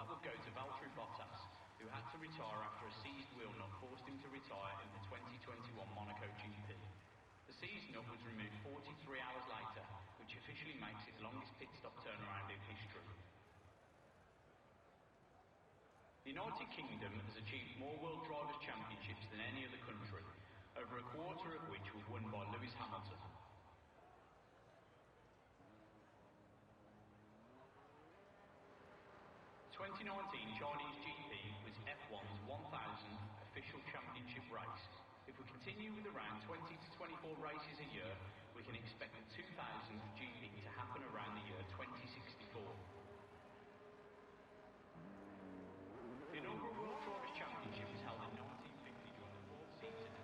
that would go to Valtteri Bottas, who had to retire after a seized wheel nut forced him to retire in the 2021 Monaco GP. The seized nut was removed 43 hours later, which officially makes it the longest pit stop turnaround in history. The United Kingdom has achieved more World Drivers' Championships than any other country, over a quarter of which were won by Lewis Hamilton. 2019 Chinese GP was F1's 1000th official championship race. If we continue with around 20 to 24 races a year, we can expect the 2000th GP to happen around the year 2064. The inaugural World Drivers' Championship was held in 1950 during the fourth season.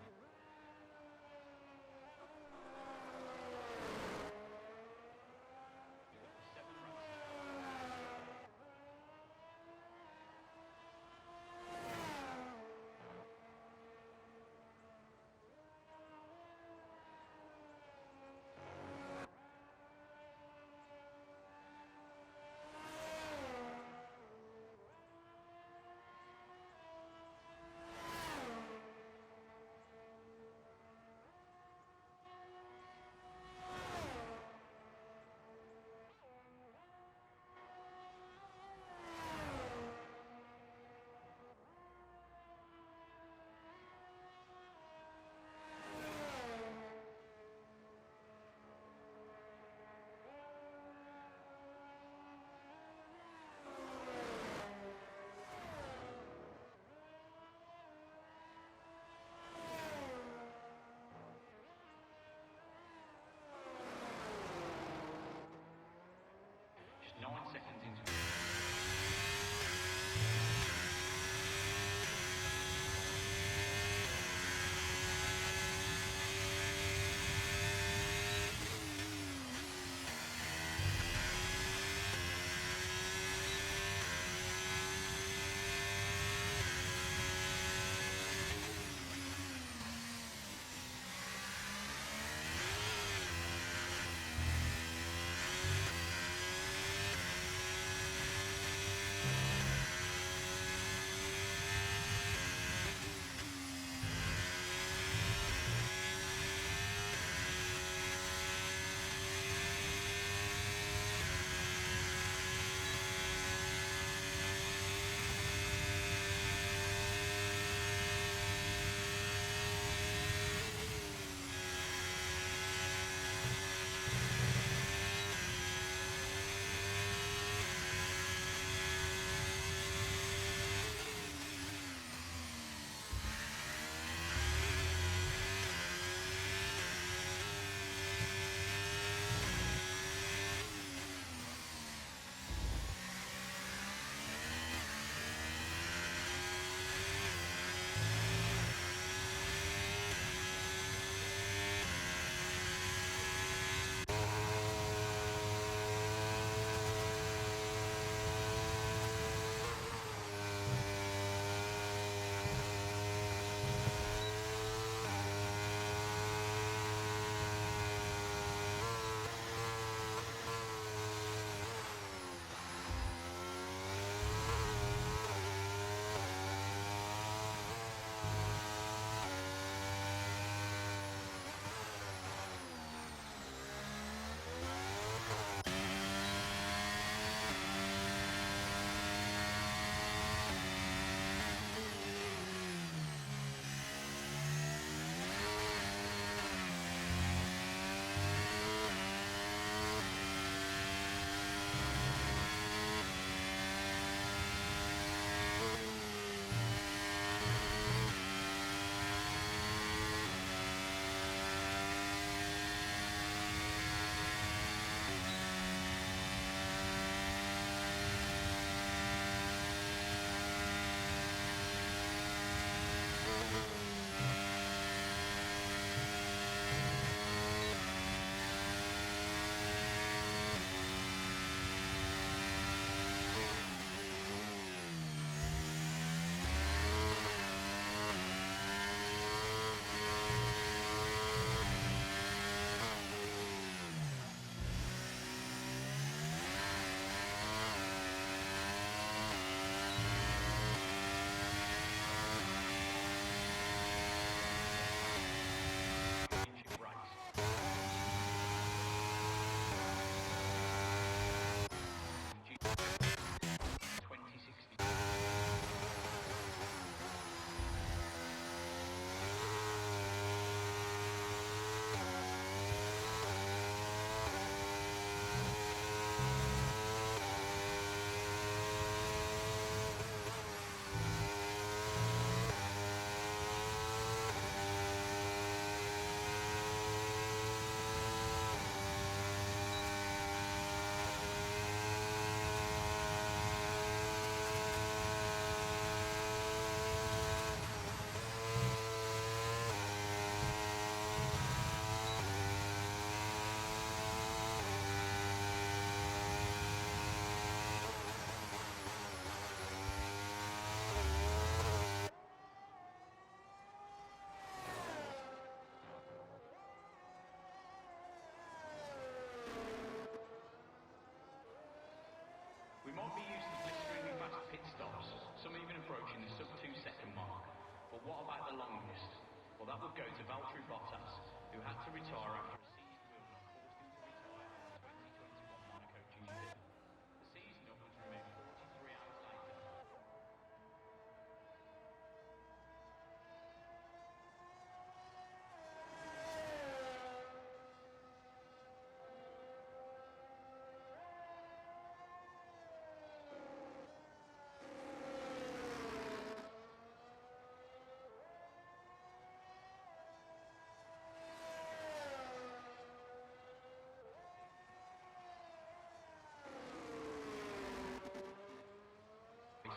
can be used for blisteringly fast pit stops, some even approaching the sub 2-second mark. But what about the longest? Well, that would go to Valtteri Bottas, who had to retire after a seized wheel nut forced him to retire at the 2021 Monaco GP. The seized nut was removed 43 hours later.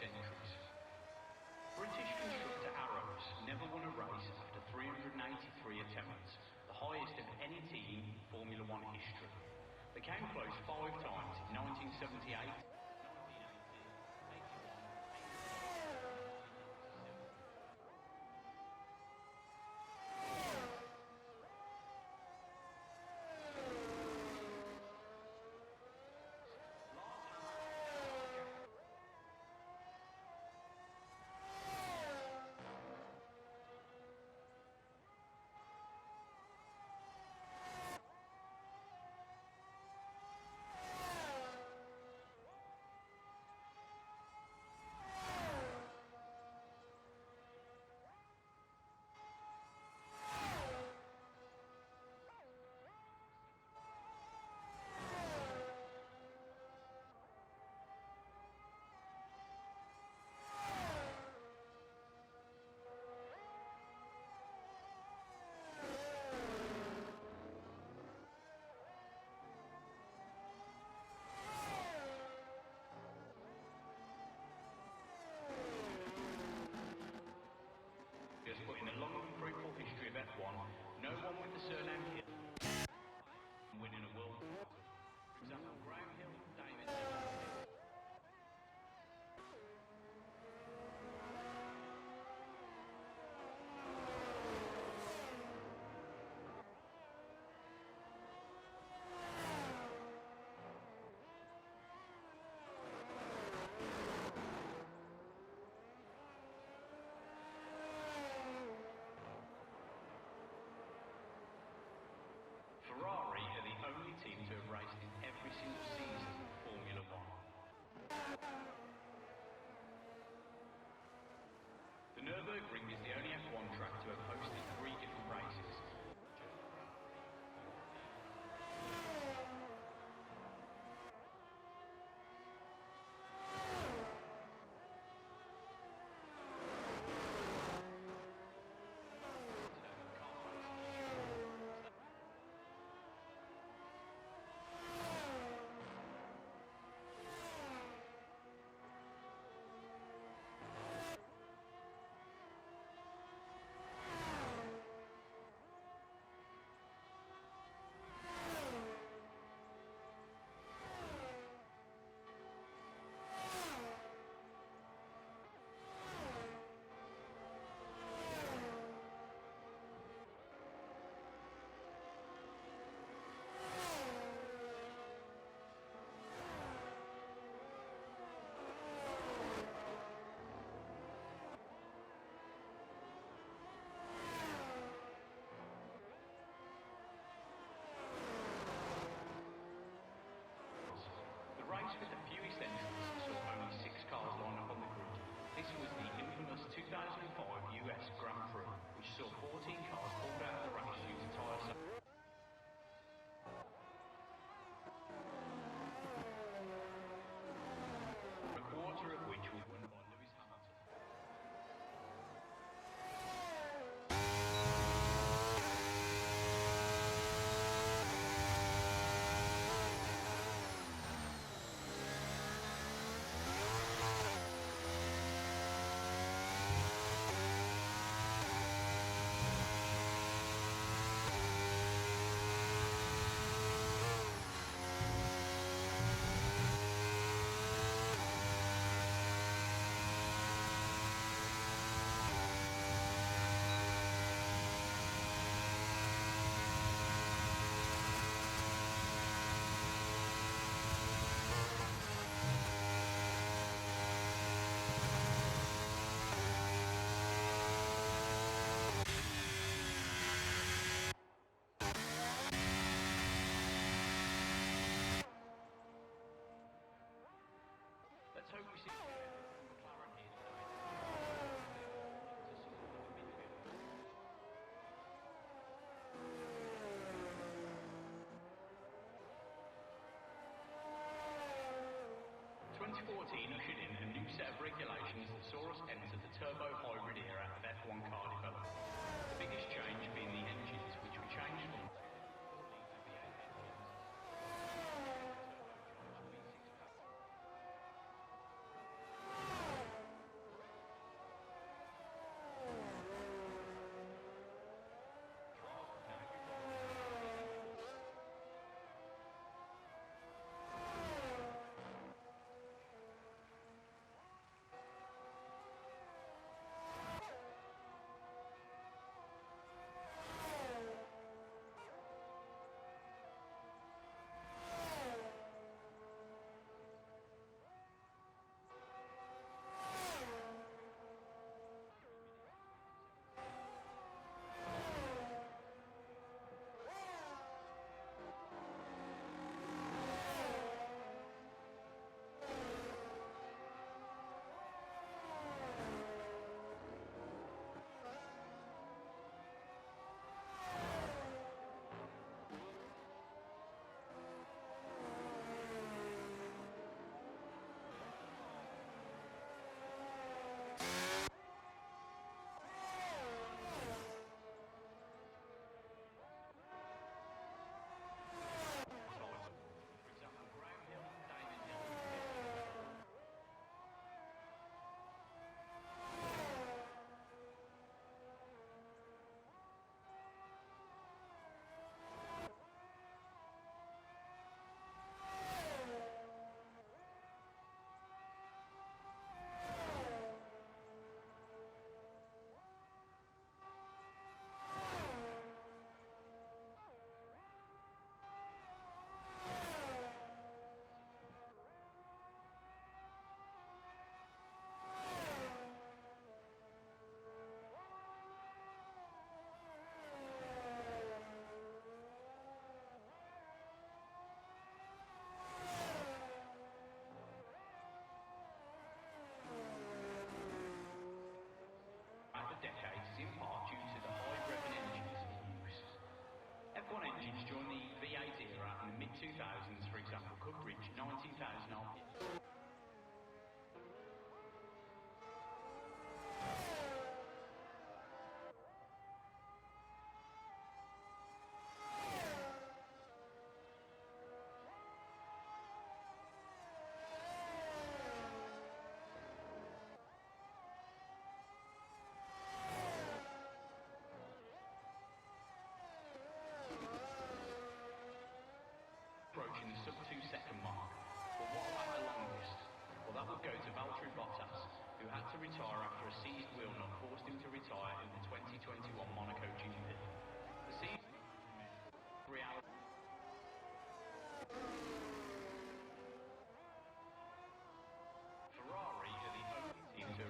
Entries. British constructor Arrows never won a race after 383 attempts, the highest of any team in Formula One history. They came close 5 times in 1978, 1980, 81, 81, and 1987. hope we see McLaren here today to support the midfield. 2014 ushered in a new set of regulations that saw us enter the turbo hybrid era of F1 car development. The biggest change being the engines, which were changed from 2.4-litre V8 engines turbocharged V6 power. Decades is in part due to the high revving engines in use. F1 engines during the V8 era in the mid-2000s, for example, could reach 19,000 RPM. Approaching the sub-2 second mark. But what about the longest? Well, that would go to Valtteri Bottas, who had to retire after a seized wheel nut forced him to retire in the 2021 Monaco GP. The seized reality. Ferrari are the only team to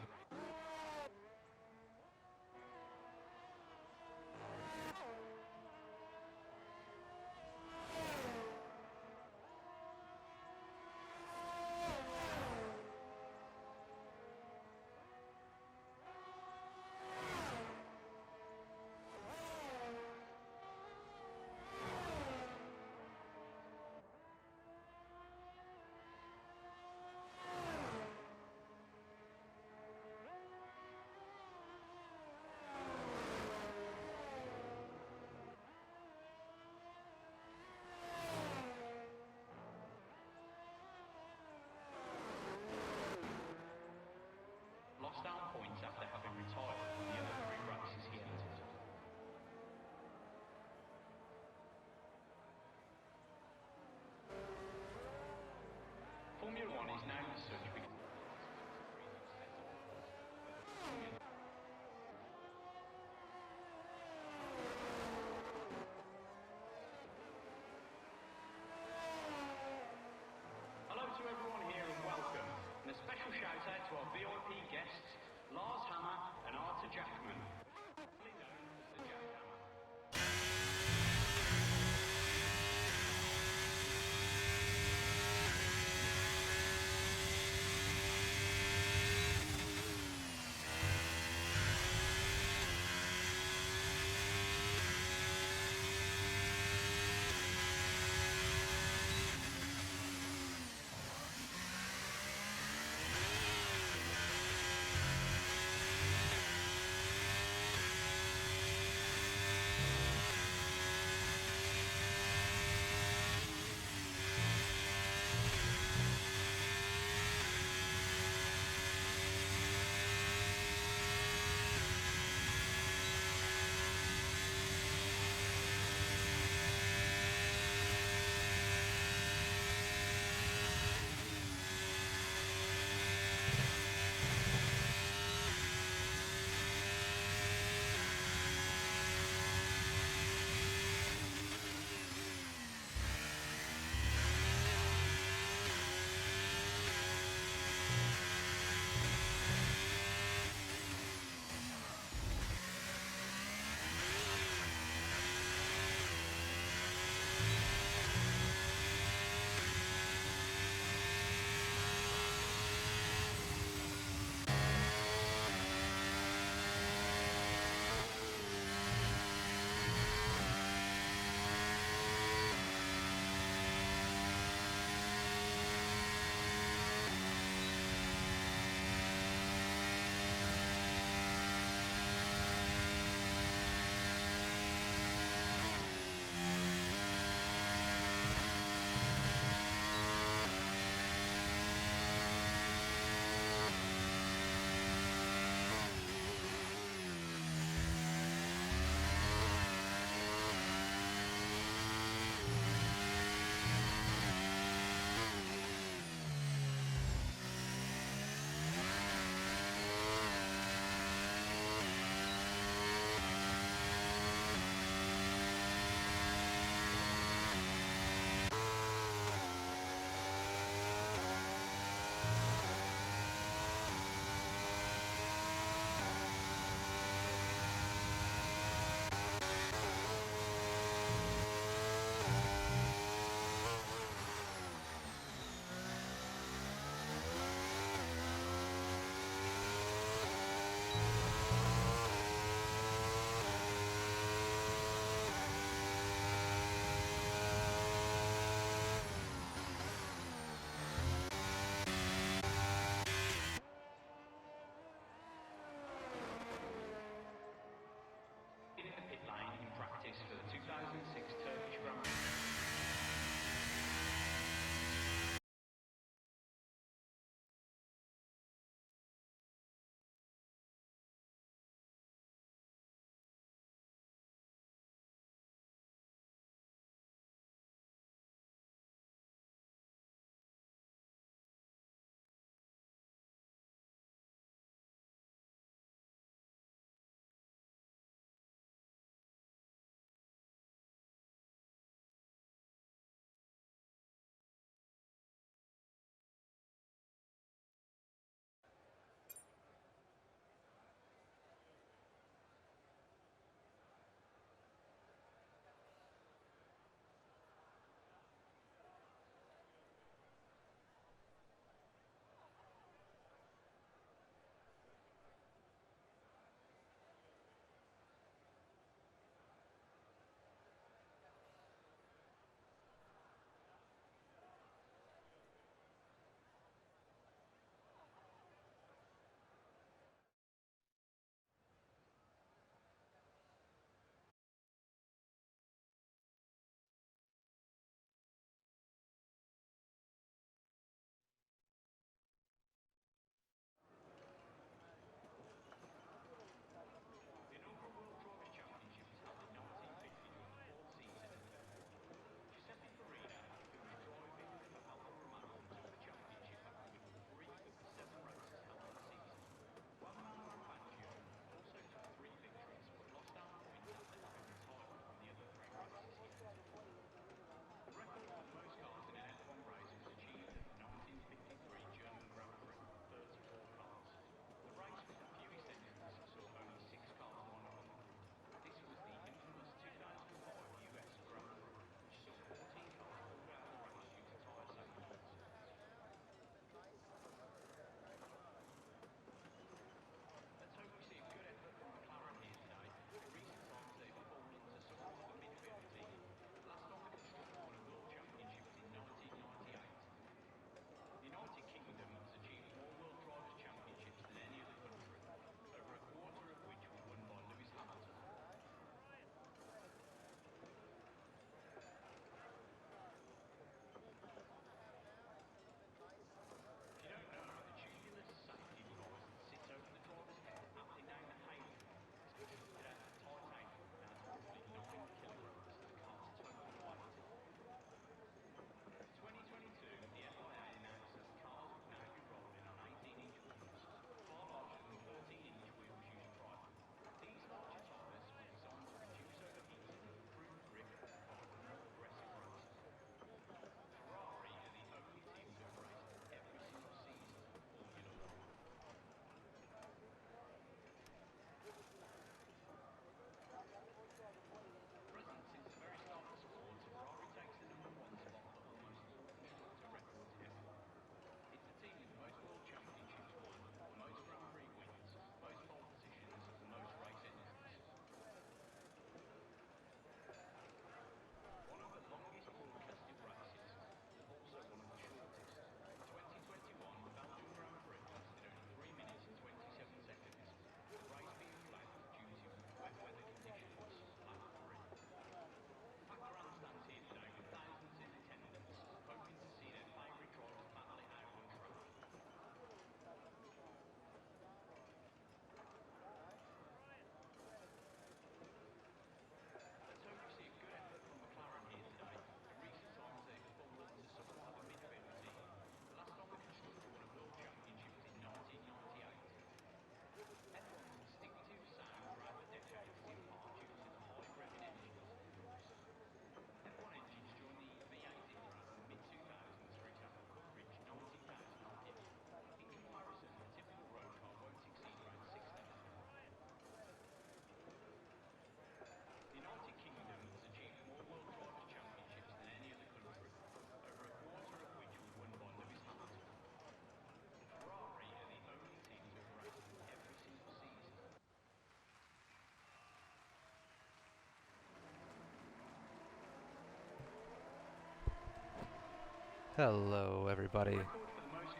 Hello, everybody,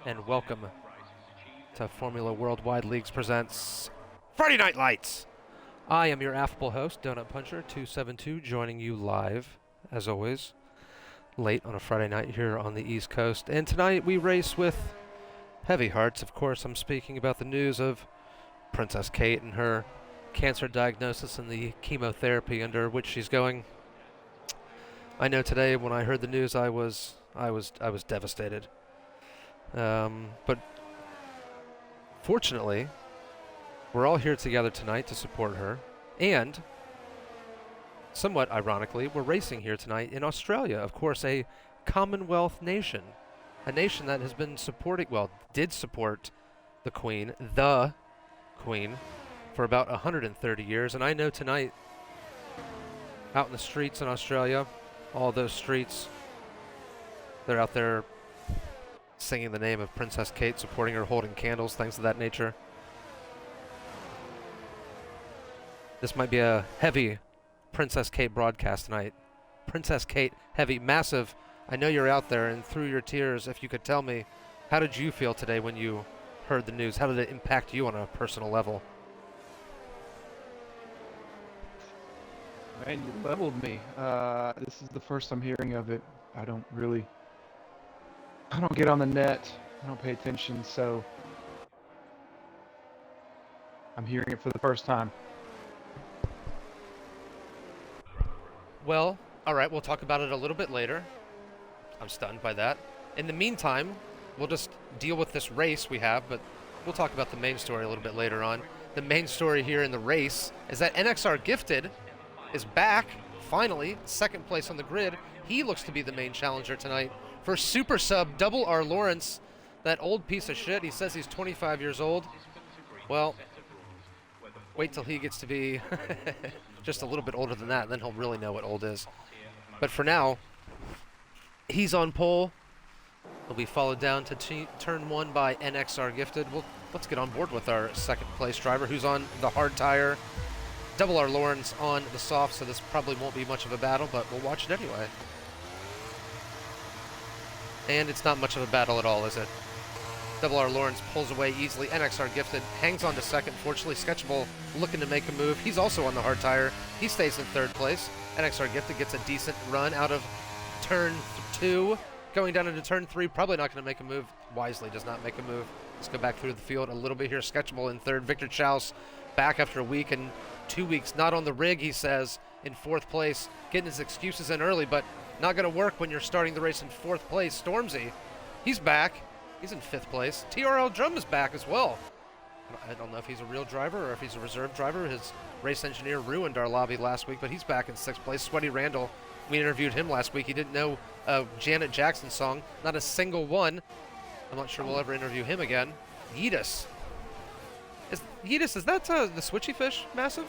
and welcome to Formula Worldwide Leagues presents Friday Night Lights. I am your affable host, DonutPuncher 272, joining you live, as always, late on a Friday night here on the East Coast. And tonight we race with heavy hearts. Of course, I'm speaking about the news of Princess Kate and her cancer diagnosis and the chemotherapy under which she's going. I know today when I heard the news, I was devastated. But fortunately, we're all here together tonight to support her, and somewhat ironically, we're racing here tonight in Australia, of course, a Commonwealth nation, a nation that has been supporting, well, did support the Queen, for about 130 years, and I know tonight, out in the streets in Australia, all those streets, they're out there singing the name of Princess Kate, supporting her, holding candles, things of that nature. This might be a heavy Princess Kate broadcast tonight. Princess Kate, heavy, massive. I know you're out there, and through your tears, if you could tell me, how did you feel today when you heard the news? How did it impact you on a personal level? Man, you leveled me. This is the first I'm hearing of it. I don't get on the net. I don't pay attention, so I'm hearing it for the first time. Well, all right, we'll talk about it a little bit later. I'm stunned by that. In the meantime, we'll just deal with this race we have, but we'll talk about the main story a little bit later on. The main story here in the race is that NXR Gifted is back, finally, second place on the grid. He looks to be the main challenger tonight for Super Sub Double R Lawrence, that old piece of shit. He says he's 25 years old. Well, wait till he gets to be just a little bit older than that, and then he'll really know what old is. But for now, he's on pole. He'll be followed down to turn one by NXR Gifted. Well, let's get on board with our second place driver, who's on the hard tire. Double R Lawrence on the soft, so this probably won't be much of a battle, but we'll watch it anyway. And it's not much of a battle at all, is it? Double R Lawrence pulls away easily. NXR Gifted hangs on to second. Fortunately, Sketchable looking to make a move. He's also on the hard tire. He stays in third place. NXR Gifted gets a decent run out of turn 2. Going down into turn 3, probably not going to make a move. Wisely does not make a move. Let's go back through the field a little bit here. Sketchable in third. Victor Chaus back after a week and 2 weeks. Not on the rig, he says, in fourth place. Getting his excuses in early, but not going to work when you're starting the race in fourth place. Stormzy, he's back. He's in fifth place. TRL Drum is back as well. I don't know if he's a real driver or if he's a reserve driver. His race engineer ruined our lobby last week, but he's back in sixth place. Sweaty Randall, we interviewed him last week. He didn't know a Janet Jackson song, not a single one. I'm not sure we'll ever interview him again. Yeetus. Is that the Switchy Fish, Massive?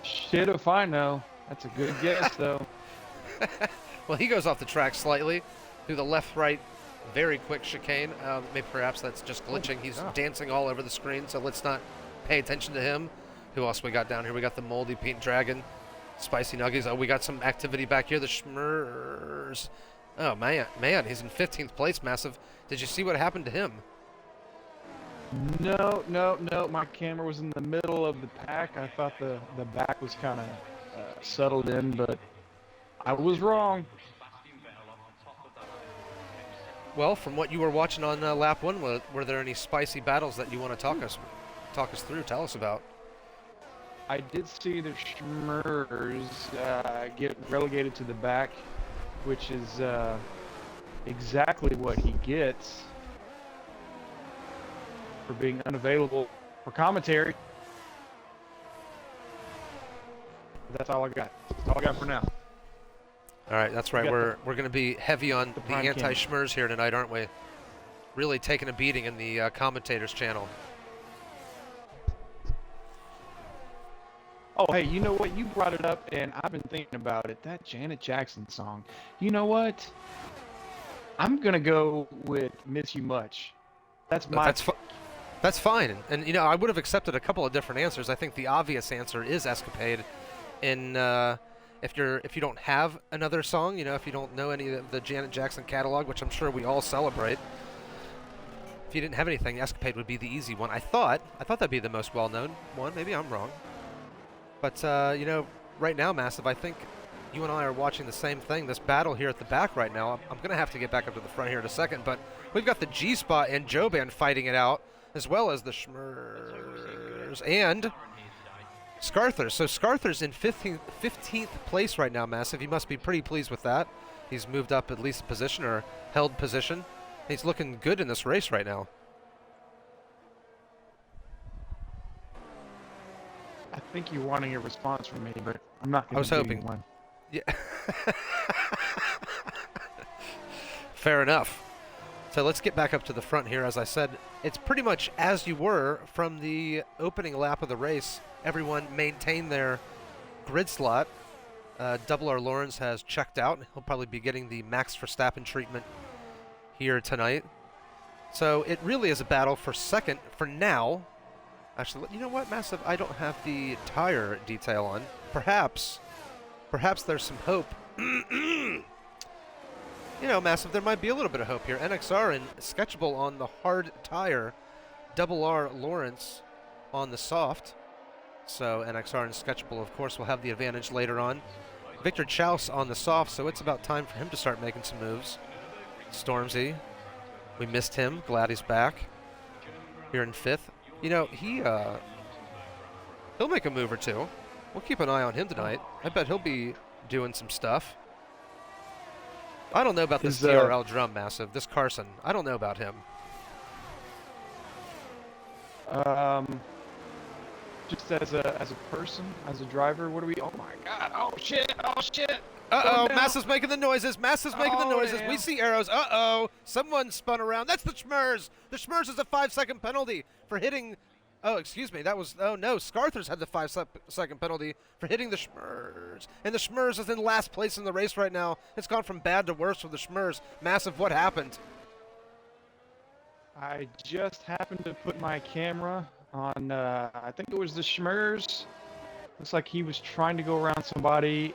Shit if I know. That's a good guess, though. Well, he goes off the track slightly through the left-right, very quick chicane. Maybe perhaps that's just glitching. He's dancing all over the screen, so let's not pay attention to him. Who else we got down here? We got the Moldy Pink Dragon, Spicy Nuggies. Oh, we got some activity back here. The Schmers. Oh, man, he's in 15th place, Massive. Did you see what happened to him? No. My camera was in the middle of the pack. I thought the back was kind of settled in, but I was wrong. Well, from what you were watching on lap 1, were there any spicy battles that you want to talk us through? Tell us about. I did see the Schmers get relegated to the back, which is exactly what he gets for being unavailable for commentary. That's all I got. That's all I got for now. All right, that's right. We're going to be heavy on the anti-Schmers here tonight, aren't we? Really taking a beating in the commentators channel. Oh, hey, you know what? You brought it up, and I've been thinking about it. That Janet Jackson song. You know what? I'm going to go with Miss You Much. That's my... That's fine. And, you know, I would have accepted a couple of different answers. I think the obvious answer is Escapade in If you don't have another song, you know, if you don't know any of the Janet Jackson catalog, which I'm sure we all celebrate, if you didn't have anything, Escapade would be the easy one. I thought that'd be the most well-known one. Maybe I'm wrong. But you know, right now, Massive, I think you and I are watching the same thing. This battle here at the back right now. I'm gonna have to get back up to the front here in a second, but we've got the G-Spot and Joban fighting it out, as well as the Schmers and Scarthers. So Scarthers in 15th place right now, Massive. He must be pretty pleased with that. He's moved up at least a position, or held position. He's looking good in this race right now. I think you're wanting a response from me, but I'm not going to give you one. Yeah. Fair enough. So let's get back up to the front here. As I said, it's pretty much as you were from the opening lap of the race. Everyone maintained their grid slot. Double R Lawrence has checked out. He'll probably be getting the Max Verstappen treatment here tonight. So it really is a battle for second for now. Actually, you know what, Massive? I don't have the tire detail on. Perhaps there's some hope. You know, Massive, there might be a little bit of hope here. NXR and Sketchable on the hard tire. Double R Lawrence on the soft. So NXR and Sketchable, of course, will have the advantage later on. Victor Chouse on the soft, so it's about time for him to start making some moves. Stormzy, we missed him. Glad he's back here in 5th. You know, he'll make a move or two. We'll keep an eye on him tonight. I bet he'll be doing some stuff. I don't know about this DRL drum, Massive. This Carson, I don't know about him. Just as a person, as a driver, what do we? Oh my God! Oh shit! Oh shit! Uh-oh, Massive's making the noises. Massive's making the noises. Damn. We see arrows. Uh-oh, someone spun around. That's the Schmers. The Schmers is a 5-second penalty for hitting. Oh, excuse me. That was. Oh no, Scarthers had the 5-second penalty for hitting the Schmers, and the Schmers is in last place in the race right now. It's gone from bad to worse for the Schmers. Massive, what happened? I just happened to put my camera on. I think it was the Schmers. Looks like he was trying to go around somebody.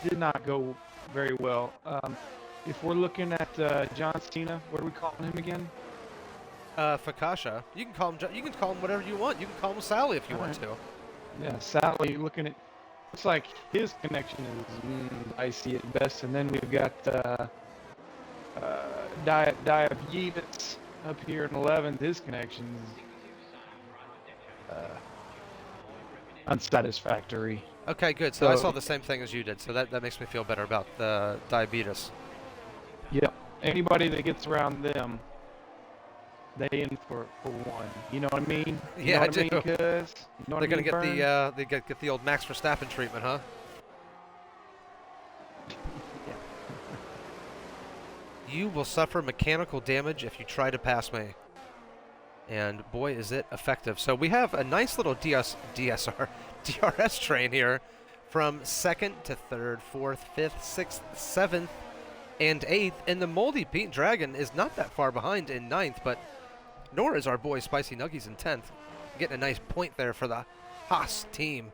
Did not go very well. If we're looking at John Cena, what are we calling him again? Fakasha. You can call him. You can call him whatever you want. You can call him Sally if you want to. Yeah, Sally. Looking at. Looks like his connection is icy at best, and then we've got Diabetes up here in 11th. His connection is unsatisfactory. Okay, good. So I saw the same thing as you did, so that makes me feel better about the Diabetes. Yep. Anybody that gets around them, they in for one. You know what I mean? You know I what do. I mean, cuz? You know They're gonna Vern? get the old Max Verstappen treatment, huh? Yeah. You will suffer mechanical damage if you try to pass me. And boy, is it effective. So we have a nice little DRS train here from 2nd to 3rd, 4th, 5th, 6th, 7th, and 8th. And the Moldy Pete Dragon is not that far behind in 9th, but nor is our boy Spicy Nuggies in 10th. Getting a nice point there for the Haas team.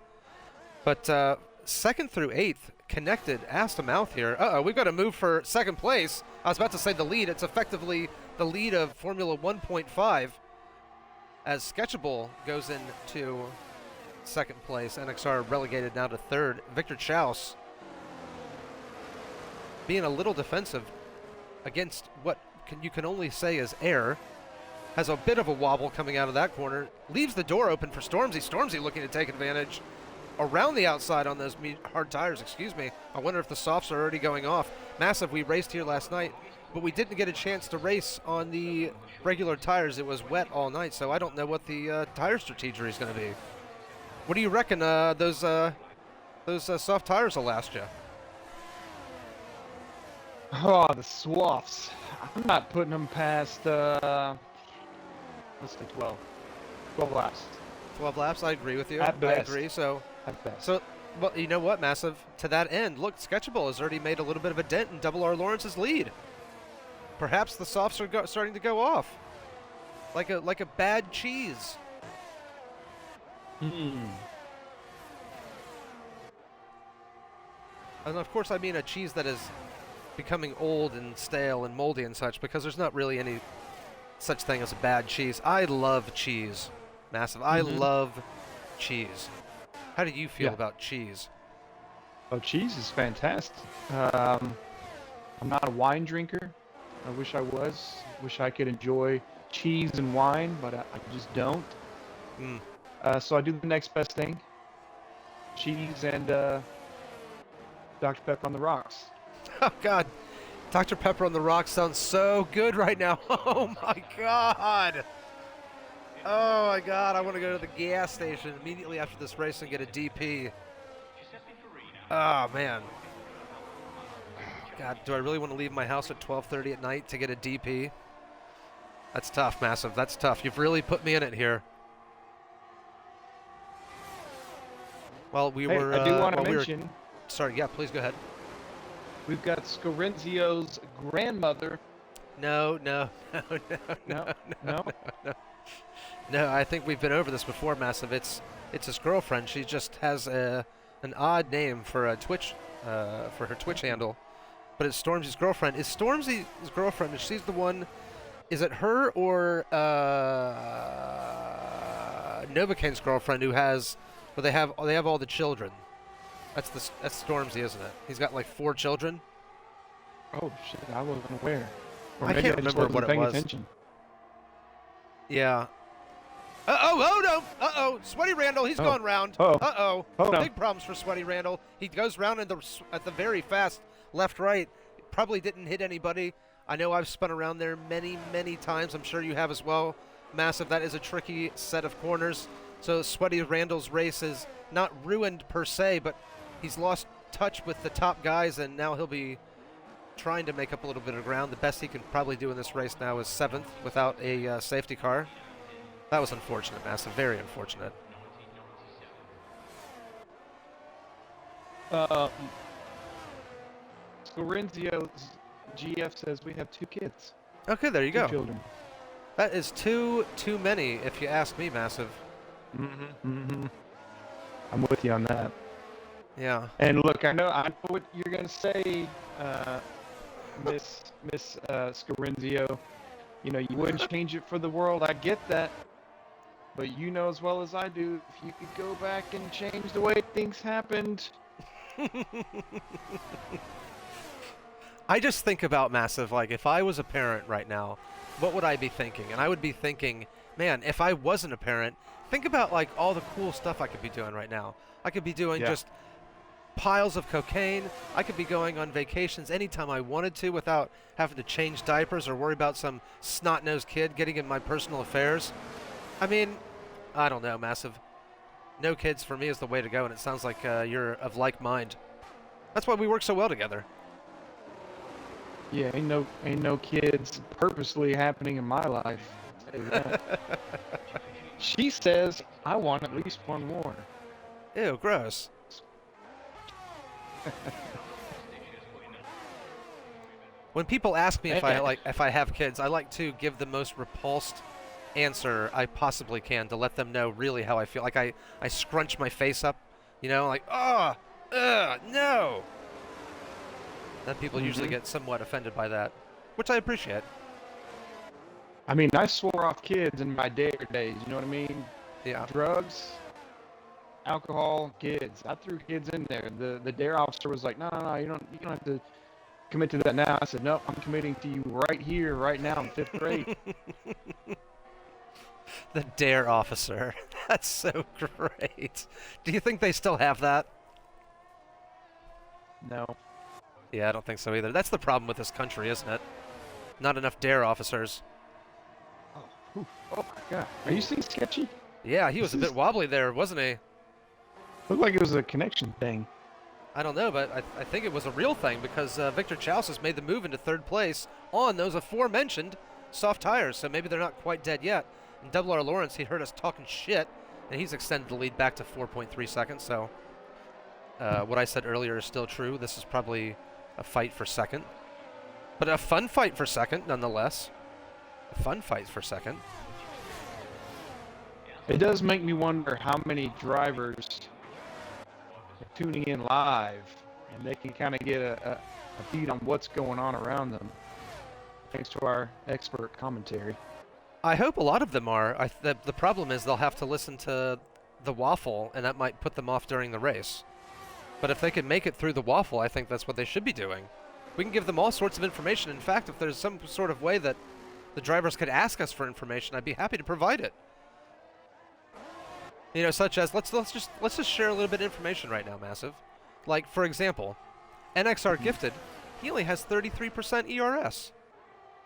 But 2nd through 8th connected ass to mouth here. Uh-oh, we've got a move for 2nd place. I was about to say the lead. It's effectively the lead of Formula 1.5 as Sketchable goes into 2nd place. NXR relegated now to 3rd. Victor Chouse being a little defensive against what you can only say is air. Has a bit of a wobble coming out of that corner. Leaves the door open for Stormzy. Stormzy looking to take advantage around the outside on those hard tires, excuse me. I wonder if the softs are already going off. Massive, we raced here last night, but we didn't get a chance to race on the regular tires. It was wet all night, so I don't know what the tire strategy is going to be. What do you reckon those soft tires will last you? Oh, the swafts. I'm not putting them past, let's say 12. 12 laps. 12 laps, I agree with you. At best. I agree, so... At best. So, well, you know what, Massive? To that end, look, Sketchable has already made a little bit of a dent in Double R Lawrence's lead. Perhaps the softs are starting to go off. Like a bad cheese. And of course I mean a cheese that is becoming old and stale and moldy and such, because there's not really any such thing as a bad cheese. I love cheese. Massive. I love cheese. How do you feel about cheese? Oh, cheese is fantastic. I'm not a wine drinker. I wish I was. Wish I could enjoy cheese and wine, but I just don't. So I do the next best thing. Cheese and Dr. Pepper on the rocks. Oh, God. Dr. Pepper on the rocks sounds so good right now. Oh, my God. Oh, my God. I want to go to the gas station immediately after this race and get a DP. Oh, man. God, do I really want to leave my house at 12:30 at night to get a DP? That's tough, Massive. That's tough. You've really put me in it here. Well, we were... I do want to mention... Sorry, yeah, please go ahead. We've got Scorenzio's grandmother. No. No, I think we've been over this before, Massive. It's his girlfriend. She just has an odd name for a Twitch, for her Twitch handle. But it's Stormzy's girlfriend. Is Stormzy's girlfriend, is she's the one... Is it her or Novakane's girlfriend who has... Well, they have all the children. That's Stormzy, isn't it? He's got like 4 children. Oh shit! I wasn't aware. Or I can't remember what it was. Attention. Yeah. Oh no! Sweaty Randall, he's going round. Oh no. Big problems for Sweaty Randall. He goes round at the very fast left-right. Probably didn't hit anybody. I know I've spun around there many times. I'm sure you have as well. Massive. That is a tricky set of corners. So Sweaty Randall's race is not ruined per se, but he's lost touch with the top guys, and now he'll be trying to make up a little bit of ground. The best he can probably do in this race now is 7th without a safety car. That was unfortunate, Massive. Very unfortunate. Scorenzio's GF says we have 2 kids. Okay, there you 2 go. children. That is too many, if you ask me, Massive. I'm with you on that. Yeah. And look, I know what you're gonna say, Miss Scorenzio. You know, you wouldn't change it for the world. I get that, but you know as well as I do, if you could go back and change the way things happened. I just think about, Massive, like, if I was a parent right now, what would I be thinking? And I would be thinking, man, if I wasn't a parent, think about, like, all the cool stuff I could be doing right now. I could be doing just piles of cocaine. I could be going on vacations anytime I wanted to without having to change diapers or worry about some snot-nosed kid getting in my personal affairs. I mean, I don't know, Massive. No kids for me is the way to go, and it sounds like you're of like mind. That's why we work so well together. Yeah, ain't no kids purposely happening in my life. I'll tell you that. She says I want at least 1 more. Ew, gross. When people ask me if I have kids, I like to give the most repulsed answer I possibly can to let them know really how I feel. Like I scrunch my face up, you know, like, no. Then people usually get somewhat offended by that, which I appreciate. I mean, I swore off kids in my dare days, you know what I mean? Yeah. Drugs, alcohol, kids. I threw kids in there. The dare officer was like, no, you don't have to commit to that now. I said, nope, I'm committing to you right here, right now in 5th grade. The dare officer. That's so great. Do you think they still have that? No. Yeah, I don't think so either. That's the problem with this country, isn't it? Not enough dare officers. Oh my God. Are you seeing Sketchy? Yeah, he was a bit wobbly there, wasn't he? Looked like it was a connection thing. I don't know, but I think it was a real thing because Victor Chaus has made the move into 3rd place on those aforementioned soft tires, so maybe they're not quite dead yet. And Double R Lawrence, he heard us talking shit, and he's extended the lead back to 4.3 seconds, so what I said earlier is still true. This is probably a fight for 2nd. But a fun fight for 2nd, nonetheless. A fun fight for 2nd. It does make me wonder how many drivers are tuning in live and they can kind of get a beat on what's going on around them, thanks to our expert commentary. I hope a lot of them are. The problem is they'll have to listen to the waffle, and that might put them off during the race. But if they can make it through the waffle, I think that's what they should be doing. We can give them all sorts of information. In fact, if there's some sort of way that the drivers could ask us for information, I'd be happy to provide it. You know, such as let's just share a little bit of information right now, Massive. Like, for example, NXR Gifted, he only has 33% ERS.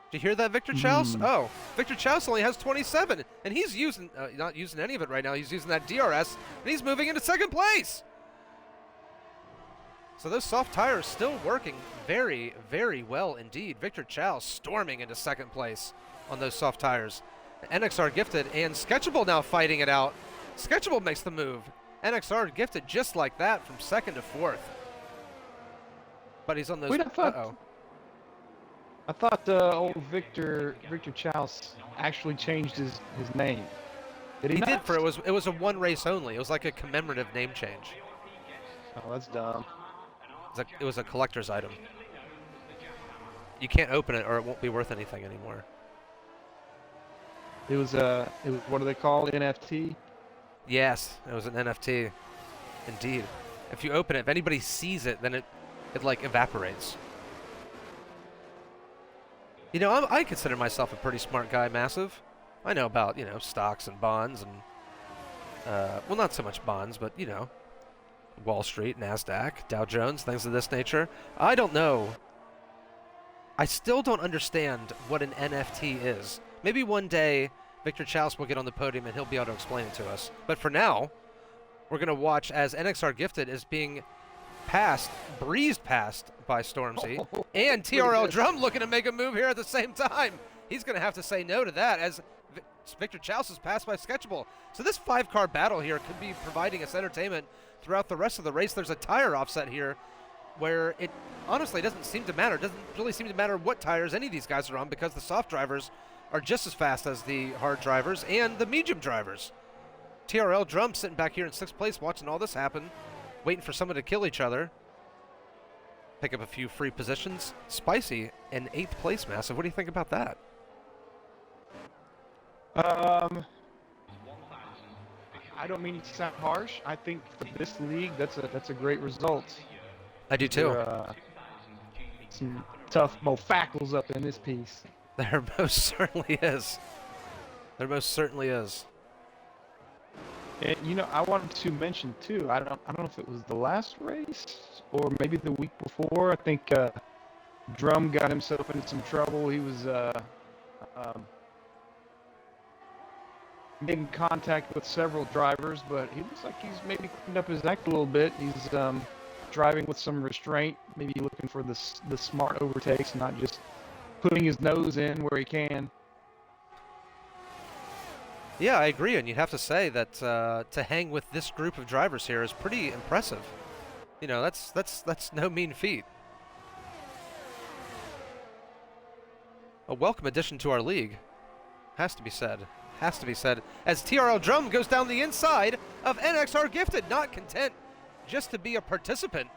Did you hear that, Victor Chouse? Oh, Victor Chouse only has 27, and he's using not using any of it right now. He's using that DRS, and he's moving into second place. So those soft tires still working very, very well indeed. Victor Chouse storming into second place on those soft tires. NXR Gifted and Sketchable now fighting it out. Sketchable makes the move. NXR Gifted just like that from second to fourth. But he's on those. Wait, I thought old Victor Chouse actually changed his name. Did he? He did. It was a one race only. It was like a commemorative name change. Oh, that's dumb. It was a collector's item. You can't open it or it won't be worth anything anymore. It was what do they call it? NFT? Yes, it was an NFT. Indeed. If you open it, if anybody sees it, then it like evaporates. You know, I consider myself a pretty smart guy, Massive. I know about, you know, stocks and bonds and well, not so much bonds, but, you know, Wall Street, NASDAQ, Dow Jones, things of this nature. I don't know. I still don't understand what an NFT is. Maybe one day Victor Chouse will get on the podium and he'll be able to explain it to us. But for now, we're going to watch as NXR Gifted is being breezed past by Stormzy. And TRL Drum looking to make a move here at the same time. He's going to have to say no to that as Victor Chouse is passed by Sketchable. So this 5-car battle here could be providing us entertainment throughout the rest of the race. There's a tire offset here where it honestly doesn't seem to matter. It doesn't really seem to matter what tires any of these guys are on because the soft drivers are just as fast as the hard drivers and the medium drivers. TRL Drum sitting back here in 6th place watching all this happen, waiting for someone to kill each other. Pick up a few free positions. Spicy in 8th place, Massive. What do you think about that? I don't mean to sound harsh. I think for this league, that's a great result. I do too. Some tough mofacles up in this piece. There most certainly is. There most certainly is. And, you know, I wanted to mention too. I don't know if it was the last race or maybe the week before. I think Drum got himself into some trouble. He was making contact with several drivers, but he looks like he's maybe cleaned up his act a little bit. He's driving with some restraint, maybe looking for the smart overtakes, not just putting his nose in where he can. Yeah, I agree, and you'd have to say that to hang with this group of drivers here is pretty impressive. You know, that's no mean feat. A welcome addition to our league, has to be said. Has to be said. As TRL Drum goes down the inside of NXR Gifted, not content just to be a participant.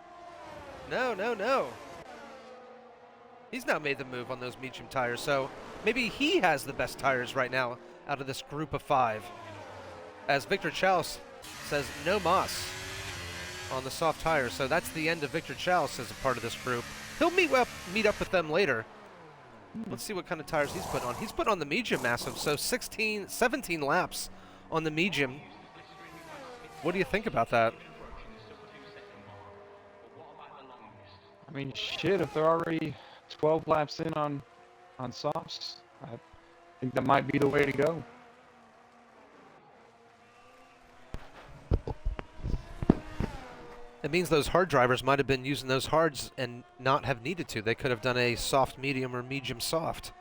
No, no, no. He's now made the move on those medium tires, so maybe he has the best tires right now out of this group of 5. As Victor Chouse says no mas on the soft tires, so that's the end of Victor Chouse as a part of this group. He'll meet up with them later. Let's see what kind of tires he's put on. He's put on the medium, Massive, so 17 laps on the medium. What do you think about that? I mean, shit, if they're already 12 laps in on softs, I think that might be the way to go. It means those hard drivers might have been using those hards and not have needed to. They could have done a soft medium or medium soft.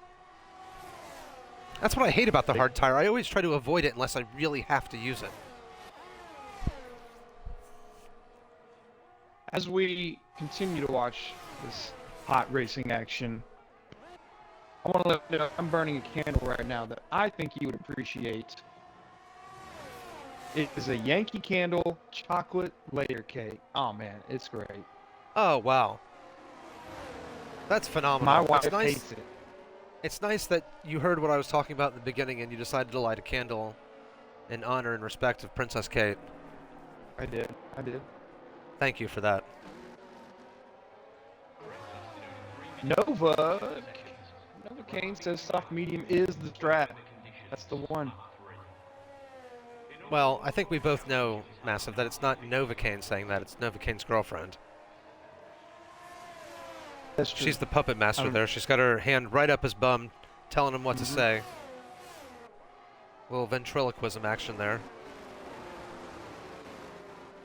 That's what I hate about the hard tire. I always try to avoid it unless I really have to use it. As we continue to watch this hot racing action, I want to let you know I'm burning a candle right now that I think you would appreciate. It is a Yankee Candle chocolate layer cake. Oh man, it's great. Oh, wow. That's phenomenal. My wife It's nice. hates it. It's nice that you heard what I was talking about in the beginning and you decided to light a candle in honor and respect of Princess Kate. I did. I did. Thank you for that. Nova Kane says soft medium is the strat. That's the one. Well, I think we both know, Massive, that it's not Novocaine saying that. It's Novocaine's girlfriend. That's true. She's the puppet master there. She's got her hand right up his bum, telling him what to say. A little ventriloquism action there.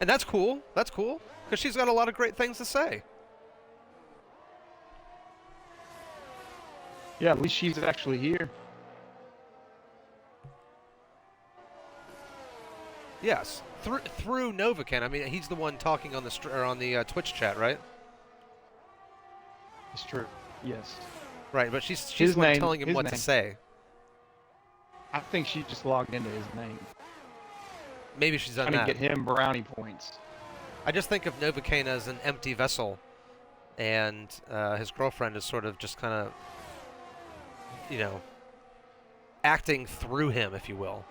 And that's cool. That's cool. Because she's got a lot of great things to say. Yeah, at least she's actually here. Yes. Through Novocaine. I mean, he's the one talking on the Twitch chat, right? It's true. Yes. Right, but she's the one telling him what to say. I think she just logged into his name. Maybe she's done trying that. to get him brownie points. I just think of Novocaine as an empty vessel, and his girlfriend is sort of just kind of, you know, acting through him, if you will.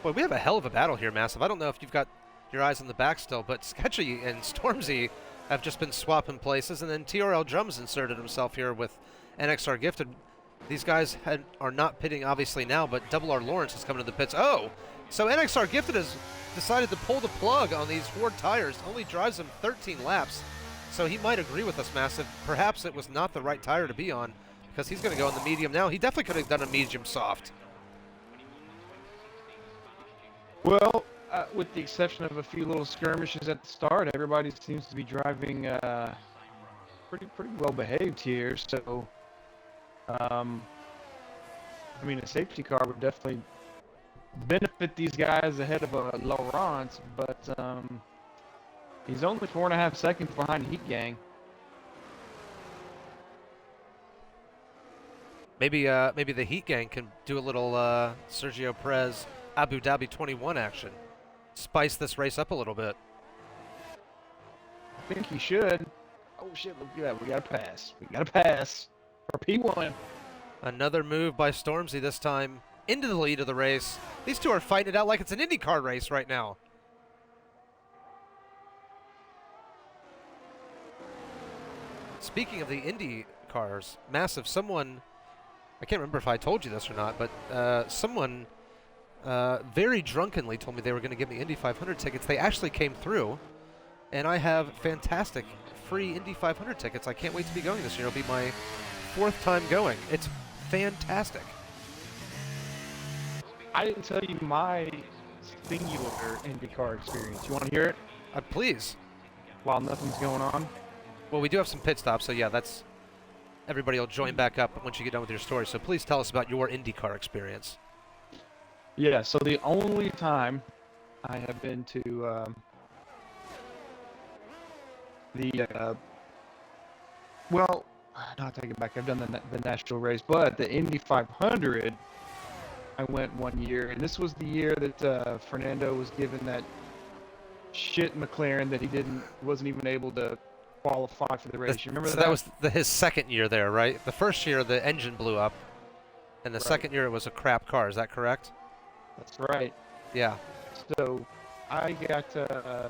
Boy, we have a hell of a battle here, Massive. I don't know if you've got your eyes on the back still, but Sketchy and Stormzy have just been swapping places, and then TRL Drums inserted himself here with NXR Gifted. These guys are not pitting, obviously, now, but Double R Lawrence is coming to the pits. Oh, so NXR Gifted has decided to pull the plug on these Ford tires. Only drives them 13 laps, so he might agree with us, Massive. Perhaps it was not the right tire to be on, because he's going to go on the medium now. He definitely could have done a medium soft. Well, with the exception of a few little skirmishes at the start, everybody seems to be driving pretty well behaved here. So, I mean, a safety car would definitely benefit these guys ahead of a Lawrence, but he's only 4.5 seconds behind Heat Gang. Maybe the Heat Gang can do a little Sergio Perez Abu Dhabi 21 action. Spice this race up a little bit. I think he should. Oh shit, look at that. We got to pass. We got to pass for P1. Another move by Stormzy, this time into the lead of the race. These two are fighting it out like it's an IndyCar race right now. Speaking of the Indy cars, Massive, someone, I can't remember if I told you this or not, but someone very drunkenly told me they were going to give me Indy 500 tickets. They actually came through, and I have fantastic free Indy 500 tickets. I can't wait to be going this year. It'll be my 4th time going. It's fantastic. I didn't tell you my singular IndyCar experience. You want to hear it? Please. While nothing's going on? Well, we do have some pit stops, so yeah, that's... Everybody will join back up once you get done with your story. So please tell us about your IndyCar experience. Yeah, so the only time I have been to well, not take it back. I've done the national race, but the Indy 500, I went one year, and this was the year that Fernando was given that shit McLaren that he wasn't even able to qualify for the race. You remember that? That was his second year there, right? The first year the engine blew up, and the second year it was a crap car. Is that correct? That's right. Yeah. So I got, I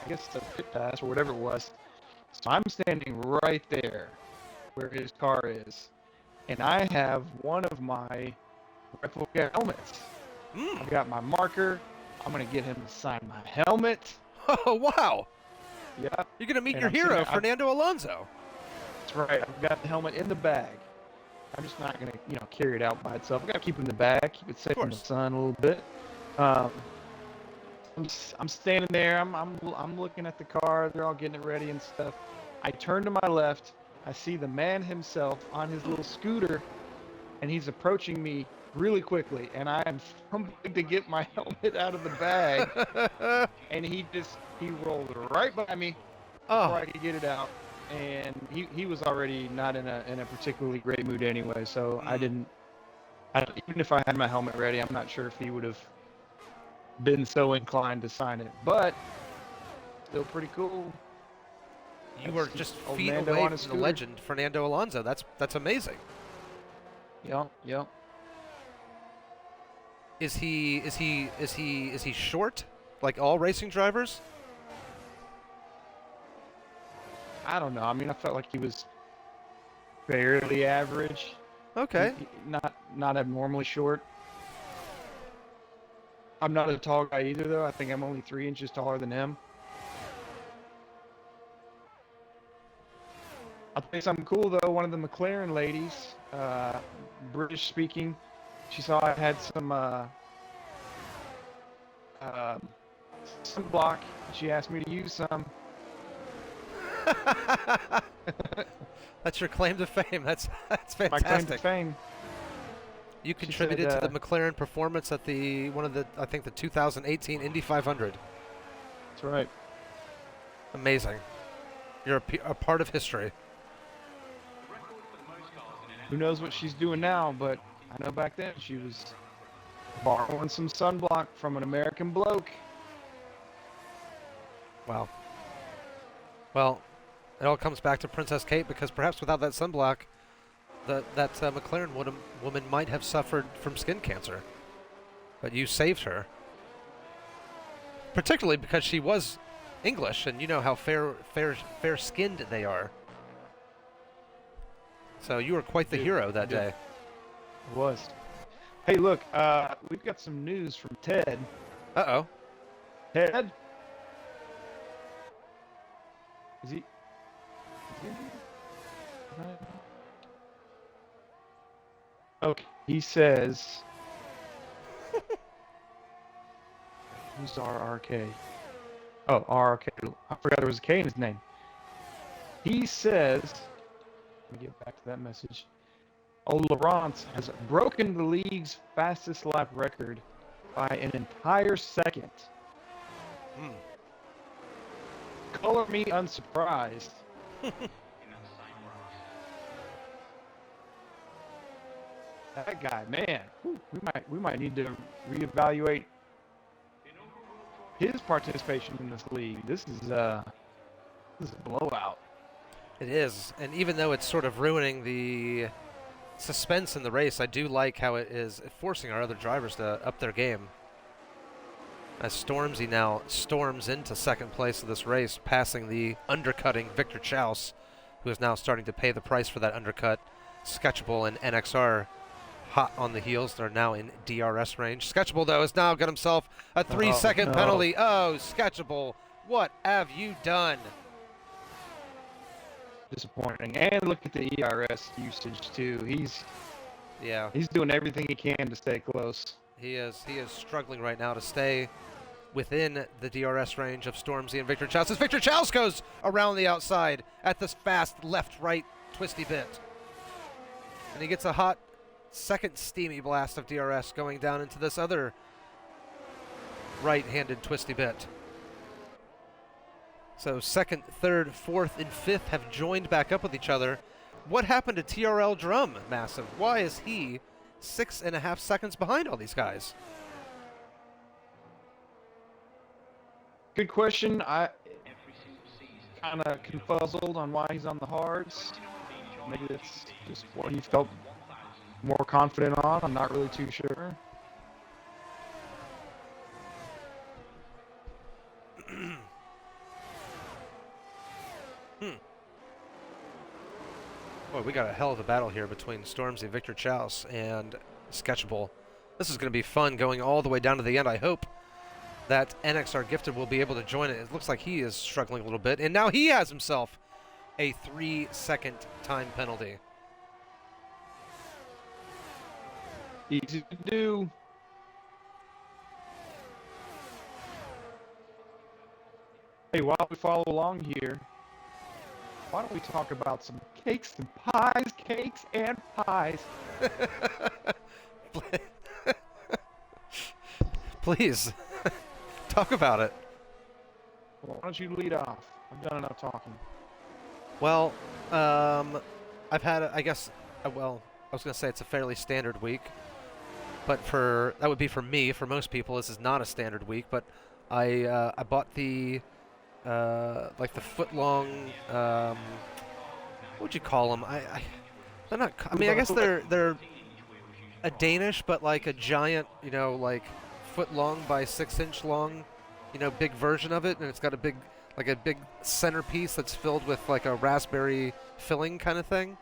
guess, a pit pass or whatever it was. So I'm standing right there where his car is, and I have one of my replica helmets. I've got my marker. I'm gonna get him to sign my helmet. Oh wow! Yeah. You're gonna meet your hero, Fernando Alonso. That's right. I've got the helmet in the bag. I'm just not gonna, carry it out by itself. I gotta keep it in the bag, keep it safe from the sun a little bit. I'm standing there. I'm looking at the car. They're all getting it ready and stuff. I turn to my left. I see the man himself on his little scooter, and he's approaching me really quickly. And I am fumbling to get my helmet out of the bag, and he rolled right by me before I could get it out. And he was already not in a particularly great mood anyway. So even if I had my helmet ready, I'm not sure if he would have been so inclined to sign it. But Still pretty cool. You That's are just old feet Mando away on from his the scooter. legend, Fernando Alonso. That's amazing. Yep. Is he short, like all racing drivers? I don't know. I mean, I felt like he was fairly average. Okay. Not abnormally short. I'm not a tall guy either, though. I think I'm only 3 inches taller than him. I'll tell you something cool, though. One of the McLaren ladies, British speaking, she saw I had some sunblock. She asked me to use some. That's your claim to fame. That's fantastic. My claim to fame. You contributed said, to the McLaren performance at I think the 2018 Indy 500. That's right. Amazing. You're a part of history. Who knows what she's doing now, but I know back then she was borrowing some sunblock from an American bloke. Wow. Well, it all comes back to Princess Kate, because perhaps without that sunblock, that McLaren woman might have suffered from skin cancer. But you saved her. Particularly because she was English, and you know how fair-skinned they are. So you were quite the hero that day. It was. Hey, look, we've got some news from Ted. Uh-oh. Ted? Is he? Okay, he says. Who's RRK? Oh, RRK. I forgot there was a K in his name. He says. Let me get back to that message. Laurence has broken the league's fastest lap record by an entire second. Color me unsurprised. That guy, man, whew, we might need to reevaluate his participation in this league. This is a blowout. It is, and even though it's sort of ruining the suspense in the race, I do like how it is forcing our other drivers to up their game. As Stormzy now storms into second place of this race, passing the undercutting Victor Chaus, who is now starting to pay the price for that undercut. Sketchable and NXR hot on the heels. They're now in DRS range. Sketchable, though, has now got himself a 3-second penalty. Oh, Sketchable, what have you done? Disappointing. And look at the ERS usage too. He's doing everything he can to stay close. He is struggling right now to stay within the DRS range of Stormzy and Victor Chaus. As Victor Chaus goes around the outside at this fast left-right twisty bit. And he gets a hot second steamy blast of DRS going down into this other right-handed twisty bit. So second, third, fourth, and fifth have joined back up with each other. What happened to TRL Drum, Massive? Why is he 6.5 seconds behind all these guys? Good question. I kind of confuzzled on why he's on the hards. Maybe it's just what he felt more confident on. I'm not really too sure. Boy, we got a hell of a battle here between Stormzy, Victor Chaus, and Sketchable. This is going to be fun going all the way down to the end. I hope that NXR Gifted will be able to join it. It looks like he is struggling a little bit, and now he has himself a 3-second time penalty. Easy to do. Hey, while we follow along here, why don't we talk about some cakes and pies, cakes and pies. Please, talk about it. Well, why don't you lead off? I've done enough talking. Well, I've had, I guess, well, I was going to say it's a fairly standard week, but that would be for me. For most people, this is not a standard week, but I bought the like the foot-long, what would you call them? They're not. I mean, I guess they're a Danish, but like a giant, you know, like foot-long by 6-inch long, you know, big version of it, and it's got a big centerpiece that's filled with like a raspberry filling kind of thing.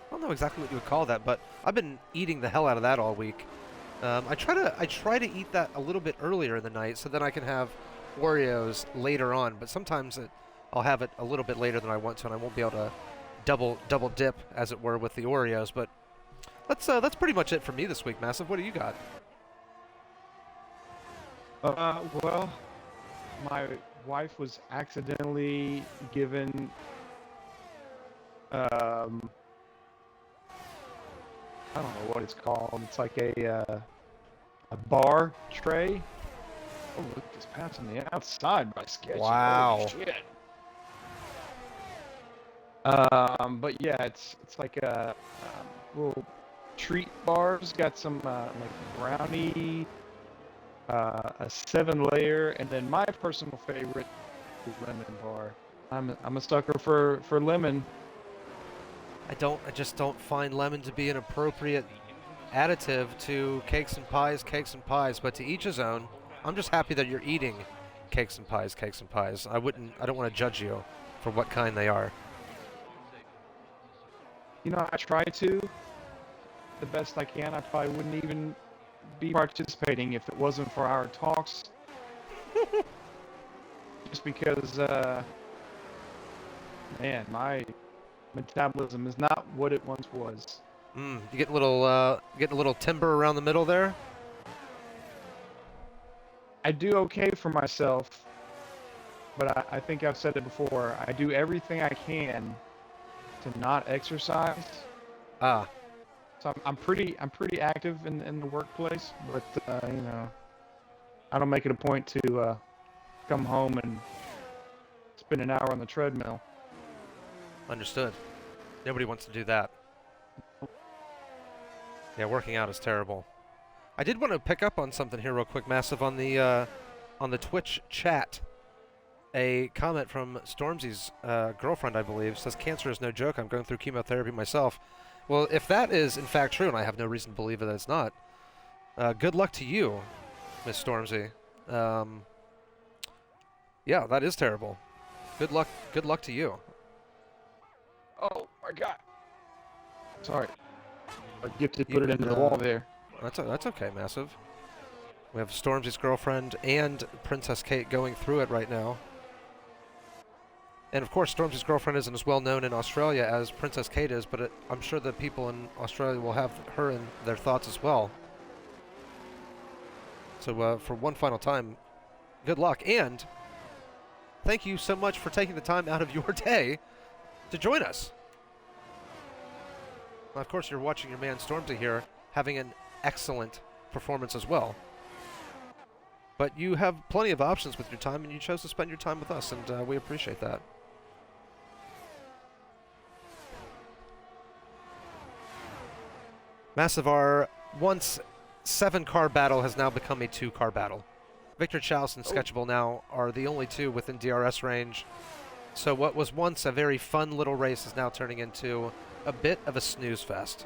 I don't know exactly what you would call that, but I've been eating the hell out of that all week. I try to eat that a little bit earlier in the night, so then I can have Oreos later on. But sometimes I'll have it a little bit later than I want to, and I won't be able to double dip, as it were, with the Oreos. But that's pretty much it for me this week, Massive. What do you got? Well, my wife was accidentally given I don't know what it's called. It's like a bar tray. Oh, look, it's passing the outside by Sketchy. Wow. Holy shit. But yeah, it's like a little treat bars. Got some like brownie, a 7-layer, and then my personal favorite is lemon bar. I'm a sucker for lemon. I just don't find lemon to be an appropriate additive to cakes and pies, but to each his own. I'm just happy that you're eating cakes and pies. I don't want to judge you for what kind they are. You know, I try to the best I can. I probably wouldn't even be participating if it wasn't for our talks. Just because, man, my metabolism is not what it once was. You getting a little timber around the middle there? I do okay for myself, but I think I've said it before. I do everything I can to not exercise. Ah. So I'm pretty active in the workplace, but you know, I don't make it a point to come home and spend an hour on the treadmill. Understood. Nobody wants to do that. Yeah, working out is terrible. I did want to pick up on something here real quick, Massive, on the Twitch chat. A comment from Stormzy's girlfriend, I believe, says, "Cancer is no joke. I'm going through chemotherapy myself." Well, if that is in fact true, and I have no reason to believe that it's not, good luck to you, Miss Stormzy. Yeah, that is terrible. Good luck to you. Oh my God! Sorry, I gifted put it into the wall there. That's okay, Massive. We have Stormzy's girlfriend and Princess Kate going through it right now. And of course, Stormzy's girlfriend isn't as well known in Australia as Princess Kate is, but I'm sure the people in Australia will have her in their thoughts as well. So for one final time, good luck, and thank you so much for taking the time out of your day to join us. Well, of course, you're watching your man Stormzy here having an excellent performance as well. But you have plenty of options with your time, and you chose to spend your time with us, and we appreciate that. Massive, our once 7-car battle has now become a 2-car battle. Victor Chalice and Sketchable now are the only two within DRS range. So what was once a very fun little race is now turning into a bit of a snooze fest.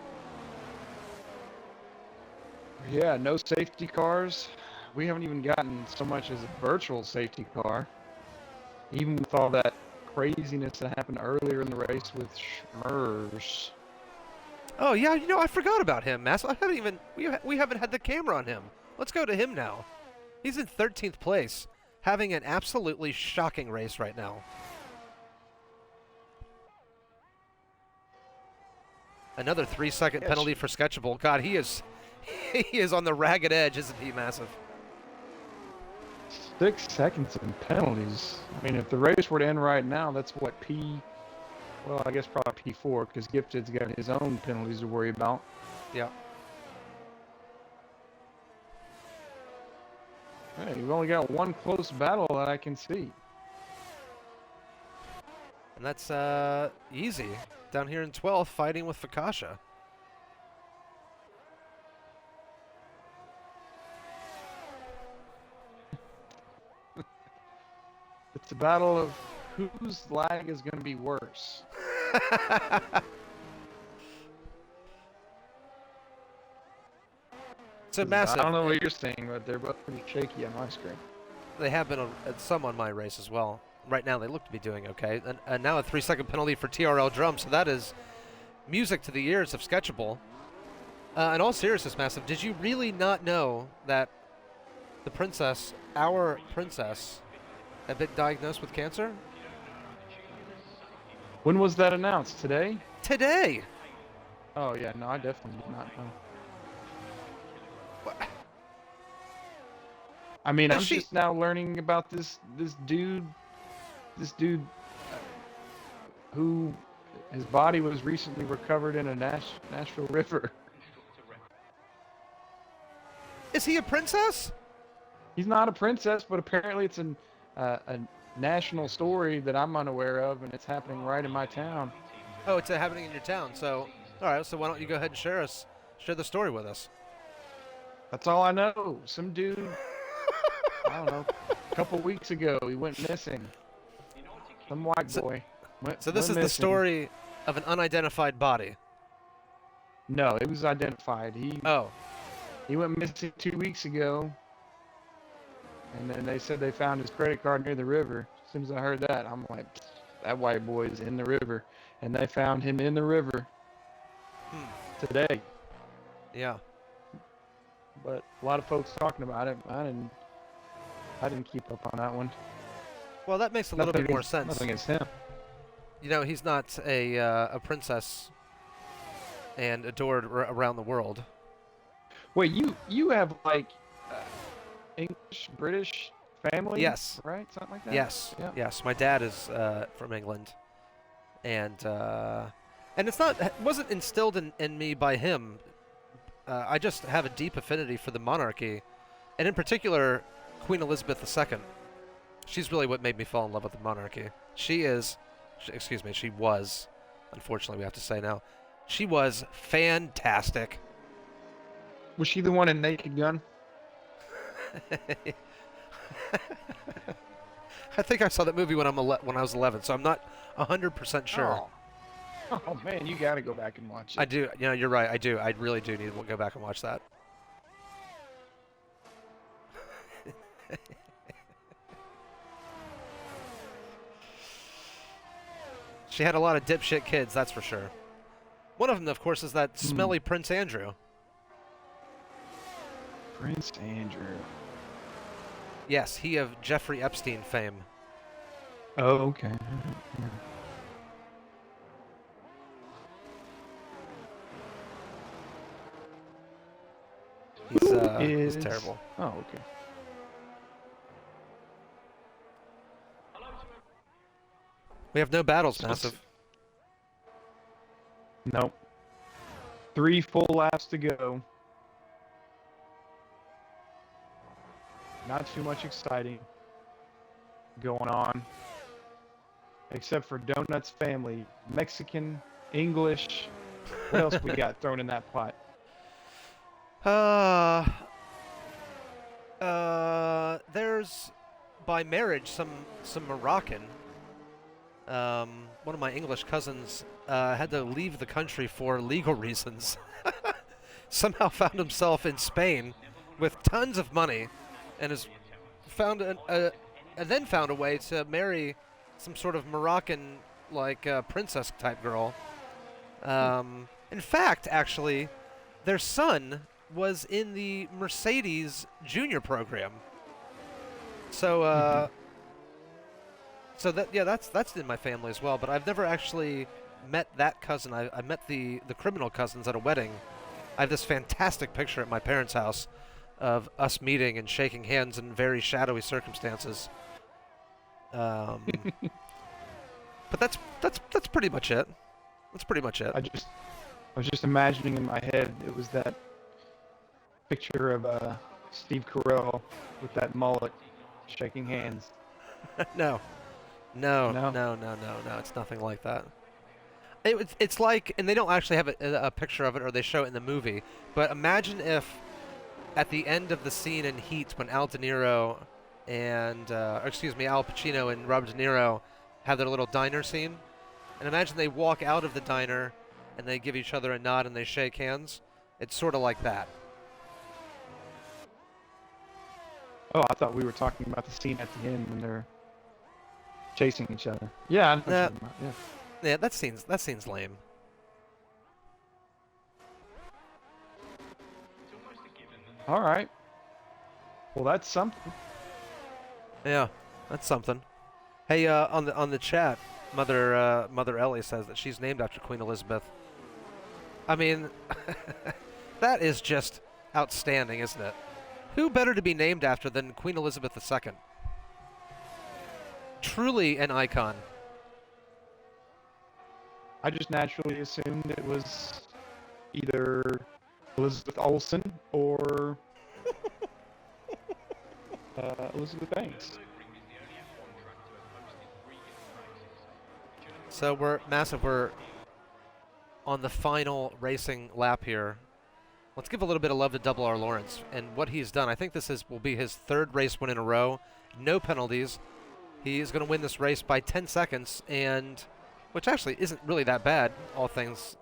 Yeah, no safety cars. We haven't even gotten so much as a virtual safety car. Even with all that craziness that happened earlier in the race with Schmers. Oh yeah, you know, I forgot about him, Mass. We haven't had the camera on him. Let's go to him now. He's in 13th place, having an absolutely shocking race right now. Another 3-second penalty for Sketchable. God, he is on the ragged edge, isn't he, Massive? 6 seconds in penalties. I mean, if the race were to end right now, that's what, well, I guess probably P4, because Gifted's got his own penalties to worry about. Yeah. Hey, you've only got one close battle that I can see. And that's easy. Down here in 12th, fighting with Fakasha. It's a battle of whose lag is going to be worse. So massive. I don't know what you're saying, but they're both pretty shaky on my screen. They have been some on my race as well. Right now, they look to be doing okay. And now a 3-second penalty for TRL drum, so that is music to the ears of Sketchable. In all seriousness, Massive, did you really not know that the princess, our princess, had been diagnosed with cancer? When was that announced? Today? Today! Oh, yeah, no, I definitely did not know. I mean, I'm just now learning about this dude who his body was recently recovered in a Nashville river. Is he a princess? He's not a princess, but apparently it's a national story that I'm unaware of, and it's happening right in my town. Oh, it's happening in your town. So, all right. So why don't you go ahead and share the story with us? That's all I know. Some dude, I don't know, a couple weeks ago, he went missing. Some white boy. So this is the story of an unidentified body. No, it was identified. Oh. He went missing 2 weeks ago, and then they said they found his credit card near the river. As soon as I heard that, I'm like, that white boy is in the river. And they found him in the river today. Yeah. But a lot of folks talking about it. I didn't keep up on that one. Well, that makes a little bit more sense. Nothing against him. You know, he's not a princess and adored around the world. Wait, you have like English, British family? Yes. Right? Something like that? Yes. Yeah. Yes. My dad is from England. And it wasn't instilled in me by him. I just have a deep affinity for the monarchy, and in particular, Queen Elizabeth II. She's really what made me fall in love with the monarchy. She was, unfortunately we have to say now, she was fantastic. Was she the one in Naked Gun? I think I saw that movie when I was 11, so I'm not 100% sure. Oh man, you gotta go back and watch it. I do. You know, you're right. I do. I really do need to go back and watch that. She had a lot of dipshit kids, that's for sure. One of them, of course, is that smelly Prince Andrew. Prince Andrew. Yes, he of Jeffrey Epstein fame. Oh, okay. He's terrible. Oh, okay. We have no battles, Massive. Nope. 3 full laps to go. Not too much exciting going on. Except for Donut's family. Mexican, English. What else we got thrown in that pot? There's by marriage some Moroccan. One of my English cousins had to leave the country for legal reasons. Somehow found himself in Spain with tons of money, and has found then found a way to marry some sort of Moroccan princess type girl. In fact, actually, their son was in the Mercedes Junior program. So that's in my family as well. But I've never actually met that cousin. I met the criminal cousins at a wedding. I have this fantastic picture at my parents' house of us meeting and shaking hands in very shadowy circumstances. But that's pretty much it. That's pretty much it. I was just imagining in my head it was that picture of Steve Carell with that mullet shaking hands. No, it's nothing like that. It's like, and they don't actually have a picture of it, or they show it in the movie, but imagine if at the end of the scene in Heat, when Al De Niro and or excuse me, Al Pacino and Robert De Niro have their little diner scene. And imagine they walk out of the diner and they give each other a nod and they shake hands. It's sort of like that. Oh, I thought we were talking about the scene at the end when they're chasing each other. Yeah, I know what you're talking about. Yeah. Yeah, that scene's lame. All right. Well, that's something. Yeah, that's something. Hey, on the chat, Mother Ellie says that she's named after Queen Elizabeth. I mean, that is just outstanding, isn't it? Who better to be named after than Queen Elizabeth II? Truly an icon. I just naturally assumed it was either Elizabeth Olsen or Elizabeth Banks. So we're on the final racing lap here. Let's give a little bit of love to Double R Lawrence and what he's done. I think this will be his third race win in a row. No penalties. He is going to win this race by 10 seconds, and which actually isn't really that bad, all things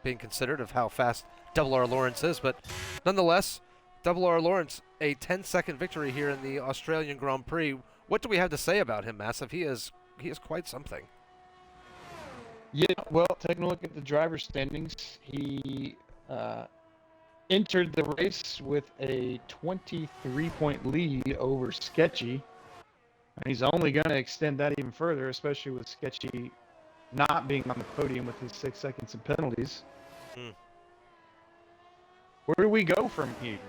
being considered of how fast Double R Lawrence is. But nonetheless, Double R Lawrence, a 10-second victory here in the Australian Grand Prix. What do we have to say about him, Massive? He is quite something. Yeah, well, taking a look at the driver's standings, he entered the race with a 23-point lead over Sketchy. And he's only going to extend that even further, especially with Sketchy not being on the podium with his 6 seconds of penalties. Where do we go from here?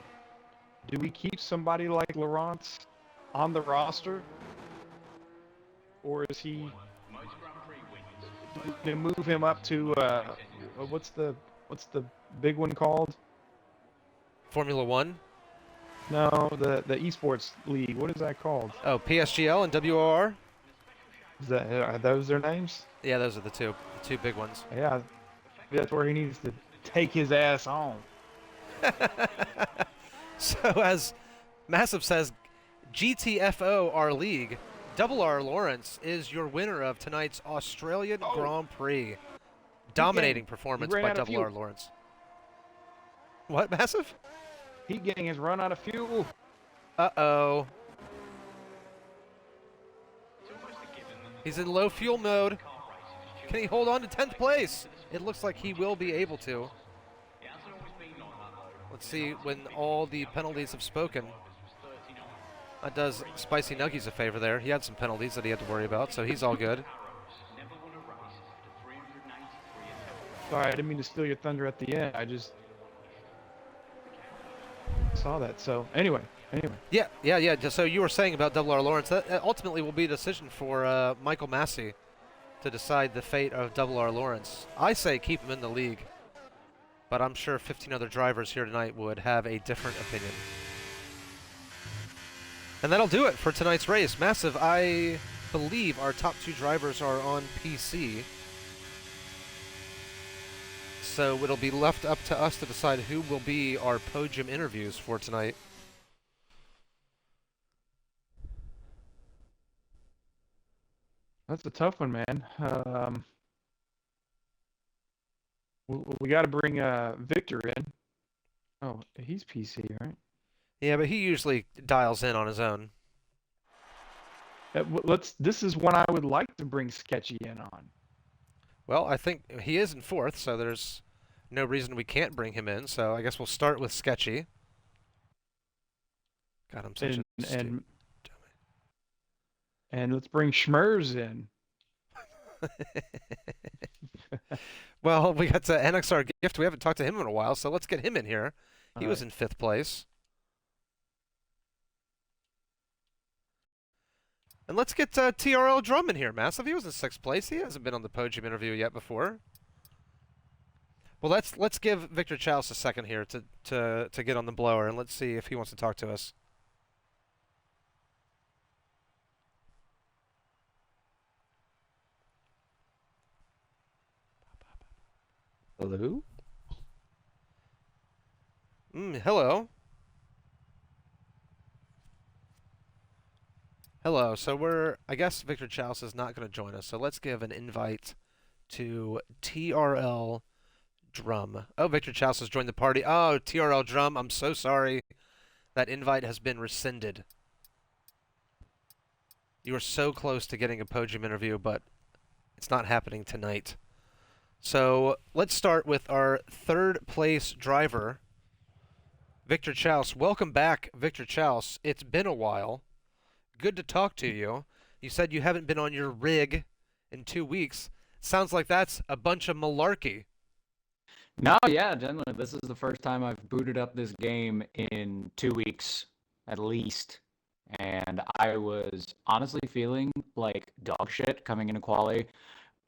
Do we keep somebody like Lawrence on the roster? Or is he to move him up to what's the big one called? Formula One? No, the esports league. What is that called? Oh, PSGL and WOR? Are those their names? Yeah, those are the two big ones. Yeah, that's where he needs to take his ass on. So as Massive says, GTFO our league, Double R Lawrence is your winner of tonight's Australian Grand Prix. Dominating performance by Double R Lawrence. What, Massive? He getting his run out of fuel. Uh-oh. He's in low fuel mode. Can he hold on to 10th place? It looks like he will be able to. Let's see when all the penalties have spoken. That does Spicy Noogies a favor there. He had some penalties that he had to worry about, so he's all good. Sorry, I didn't mean to steal your thunder at the end. I just saw that. So anyway. Yeah. So you were saying about Double R Lawrence. That ultimately will be a decision for Michael Massey to decide the fate of Double R Lawrence. I say keep him in the league, but I'm sure 15 other drivers here tonight would have a different opinion. And that'll do it for tonight's race. Massive, I believe our top 2 drivers are on PC. So it'll be left up to us to decide who will be our podium interviews for tonight. That's a tough one, man. We got to bring Victor in. Oh, he's PC, right? Yeah, but he usually dials in on his own. This is one I would like to bring Sketchy in on. Well, I think he is in 4th, so there's no reason we can't bring him in. So I guess we'll start with Sketchy. God, I'm such a stupid dummy. And let's bring Schmers in. Well, we got NXR Gift. We haven't talked to him in a while, so let's get him in here. He was in 5th place. And let's get TRL Drum in here, Massive. He was in 6th place. He hasn't been on the podium interview yet before. Well, let's give Victor Chalice a second here to get on the blower, and let's see if he wants to talk to us. Hello? Hello. Hello. So I guess Victor Chouse is not going to join us. So let's give an invite to TRL Drum. Oh, Victor Chouse has joined the party. Oh, TRL Drum, I'm so sorry. That invite has been rescinded. You are so close to getting a podium interview, but it's not happening tonight. So let's start with our third place driver, Victor Chouse. Welcome back, Victor Chouse. It's been a while. Good to talk to you. You said you haven't been on your rig in 2 weeks. Sounds like that's a bunch of malarkey. No, yeah, generally, this is the first time I've booted up this game in 2 weeks, at least. And I was honestly feeling like dog shit coming into quali.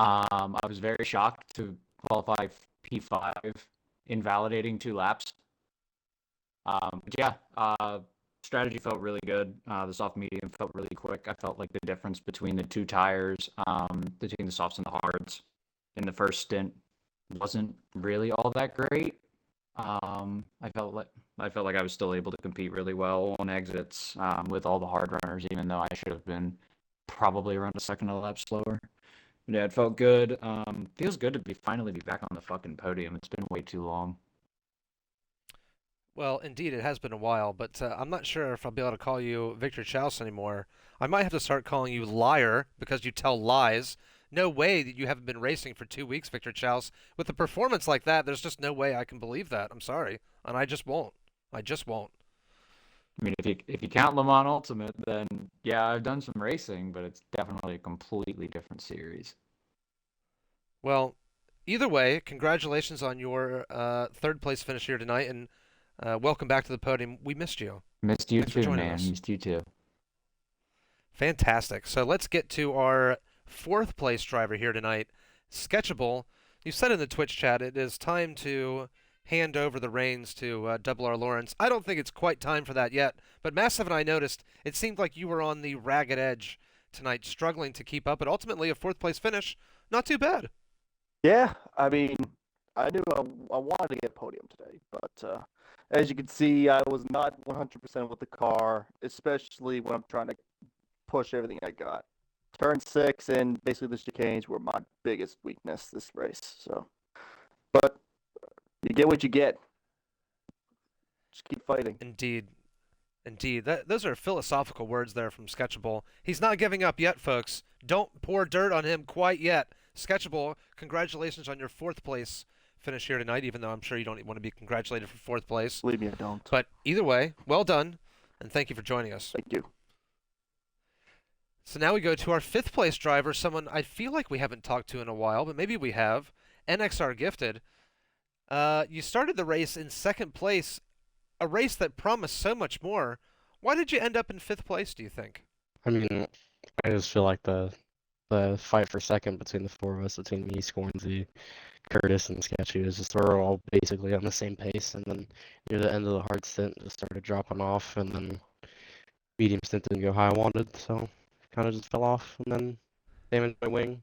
I was very shocked to qualify P5, invalidating 2 laps. But yeah, strategy felt really good. The soft medium felt really quick. I felt like the difference between the two tires, between the softs and the hards in the first stint wasn't really all that great. I felt like I was still able to compete really well on exits with all the hard runners, even though I should have been probably around a second a lap slower. But yeah, it felt good. Feels good to finally be back on the fucking podium. It's been way too long. Well, indeed, it has been a while, but I'm not sure if I'll be able to call you Victor Chouse anymore. I might have to start calling you Liar because you tell lies. No way that you haven't been racing for 2 weeks, Victor Chouse. With a performance like that, there's just no way I can believe that. I'm sorry, and I just won't. I just won't. I mean, if you count Le Mans Ultimate, then yeah, I've done some racing, but it's definitely a completely different series. Well, either way, congratulations on your third place finish here tonight, and welcome back to the podium. We missed you. Missed you Thanks for too, joining man. us. Missed you too. Fantastic. So let's get to our fourth place driver here tonight, Sketchable. You said in the Twitch chat it is time to hand over the reins to Double R Lawrence. I don't think it's quite time for that yet, but Massive and I noticed it seemed like you were on the ragged edge tonight, struggling to keep up, but ultimately a fourth place finish, not too bad. Yeah, I mean, I knew I wanted to get podium today, but as you can see, I was not 100% with the car, especially when I'm trying to push everything I got. Turn 6 and basically the chicanes were my biggest weakness this race. So, but you get what you get. Just keep fighting. Indeed. Indeed. Those are philosophical words there from Sketchable. He's not giving up yet, folks. Don't pour dirt on him quite yet. Sketchable, congratulations on your fourth place finish here tonight, even though I'm sure you don't want to be congratulated for fourth place. Believe me, I don't. But either way, well done, and thank you for joining us. Thank you. So now we go to our fifth place driver, someone I feel like we haven't talked to in a while, but maybe we have, NXR Gifted. You started the race in second place, a race that promised so much more. Why did you end up in fifth place, do you think? I mean, I just feel like the fight for second between the four of us, between me, Scornsy, Curtis, and Sketchy, is just we're all basically on the same pace. And then near the end of the hard stint, just started dropping off, and then medium stint didn't go how I wanted, so kind of just fell off, and then damaged my wing.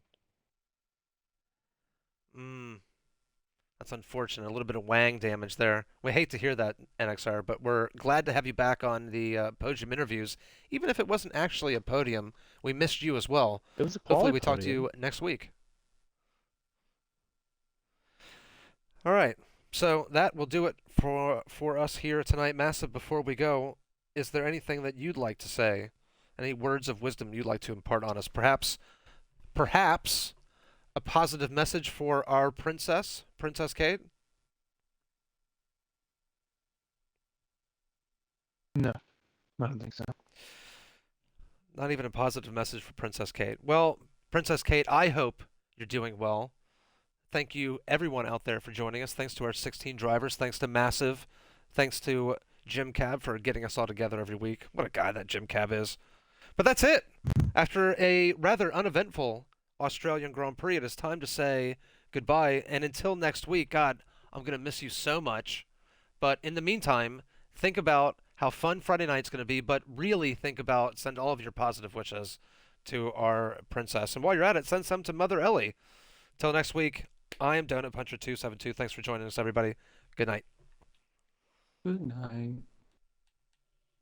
That's unfortunate. A little bit of wang damage there. We hate to hear that, NXR, but we're glad to have you back on the podium interviews. Even if it wasn't actually a podium, we missed you as well. It was a Hopefully quality we talk to podium. you next week. All right. So that will do it for us here tonight. Massive, before we go, is there anything that you'd like to say? Any words of wisdom you'd like to impart on us? Perhaps a positive message for our Princess Kate? No, I don't think so. Not even a positive message for Princess Kate. Well, Princess Kate, I hope you're doing well. Thank you, everyone out there, for joining us. Thanks to our 16 drivers. Thanks to Massive. Thanks to Jim Cab for getting us all together every week. What a guy that Jim Cab is. But that's it. After a rather uneventful Australian Grand Prix, it is time to say goodbye. And until next week, God, I'm going to miss you so much. But in the meantime, think about how fun Friday night's going to be, but really send all of your positive wishes to our princess. And while you're at it, send some to Mother Ellie. Till next week, I am DonutPuncher 272. Thanks for joining us, everybody. Good night. Good night.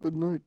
Good night.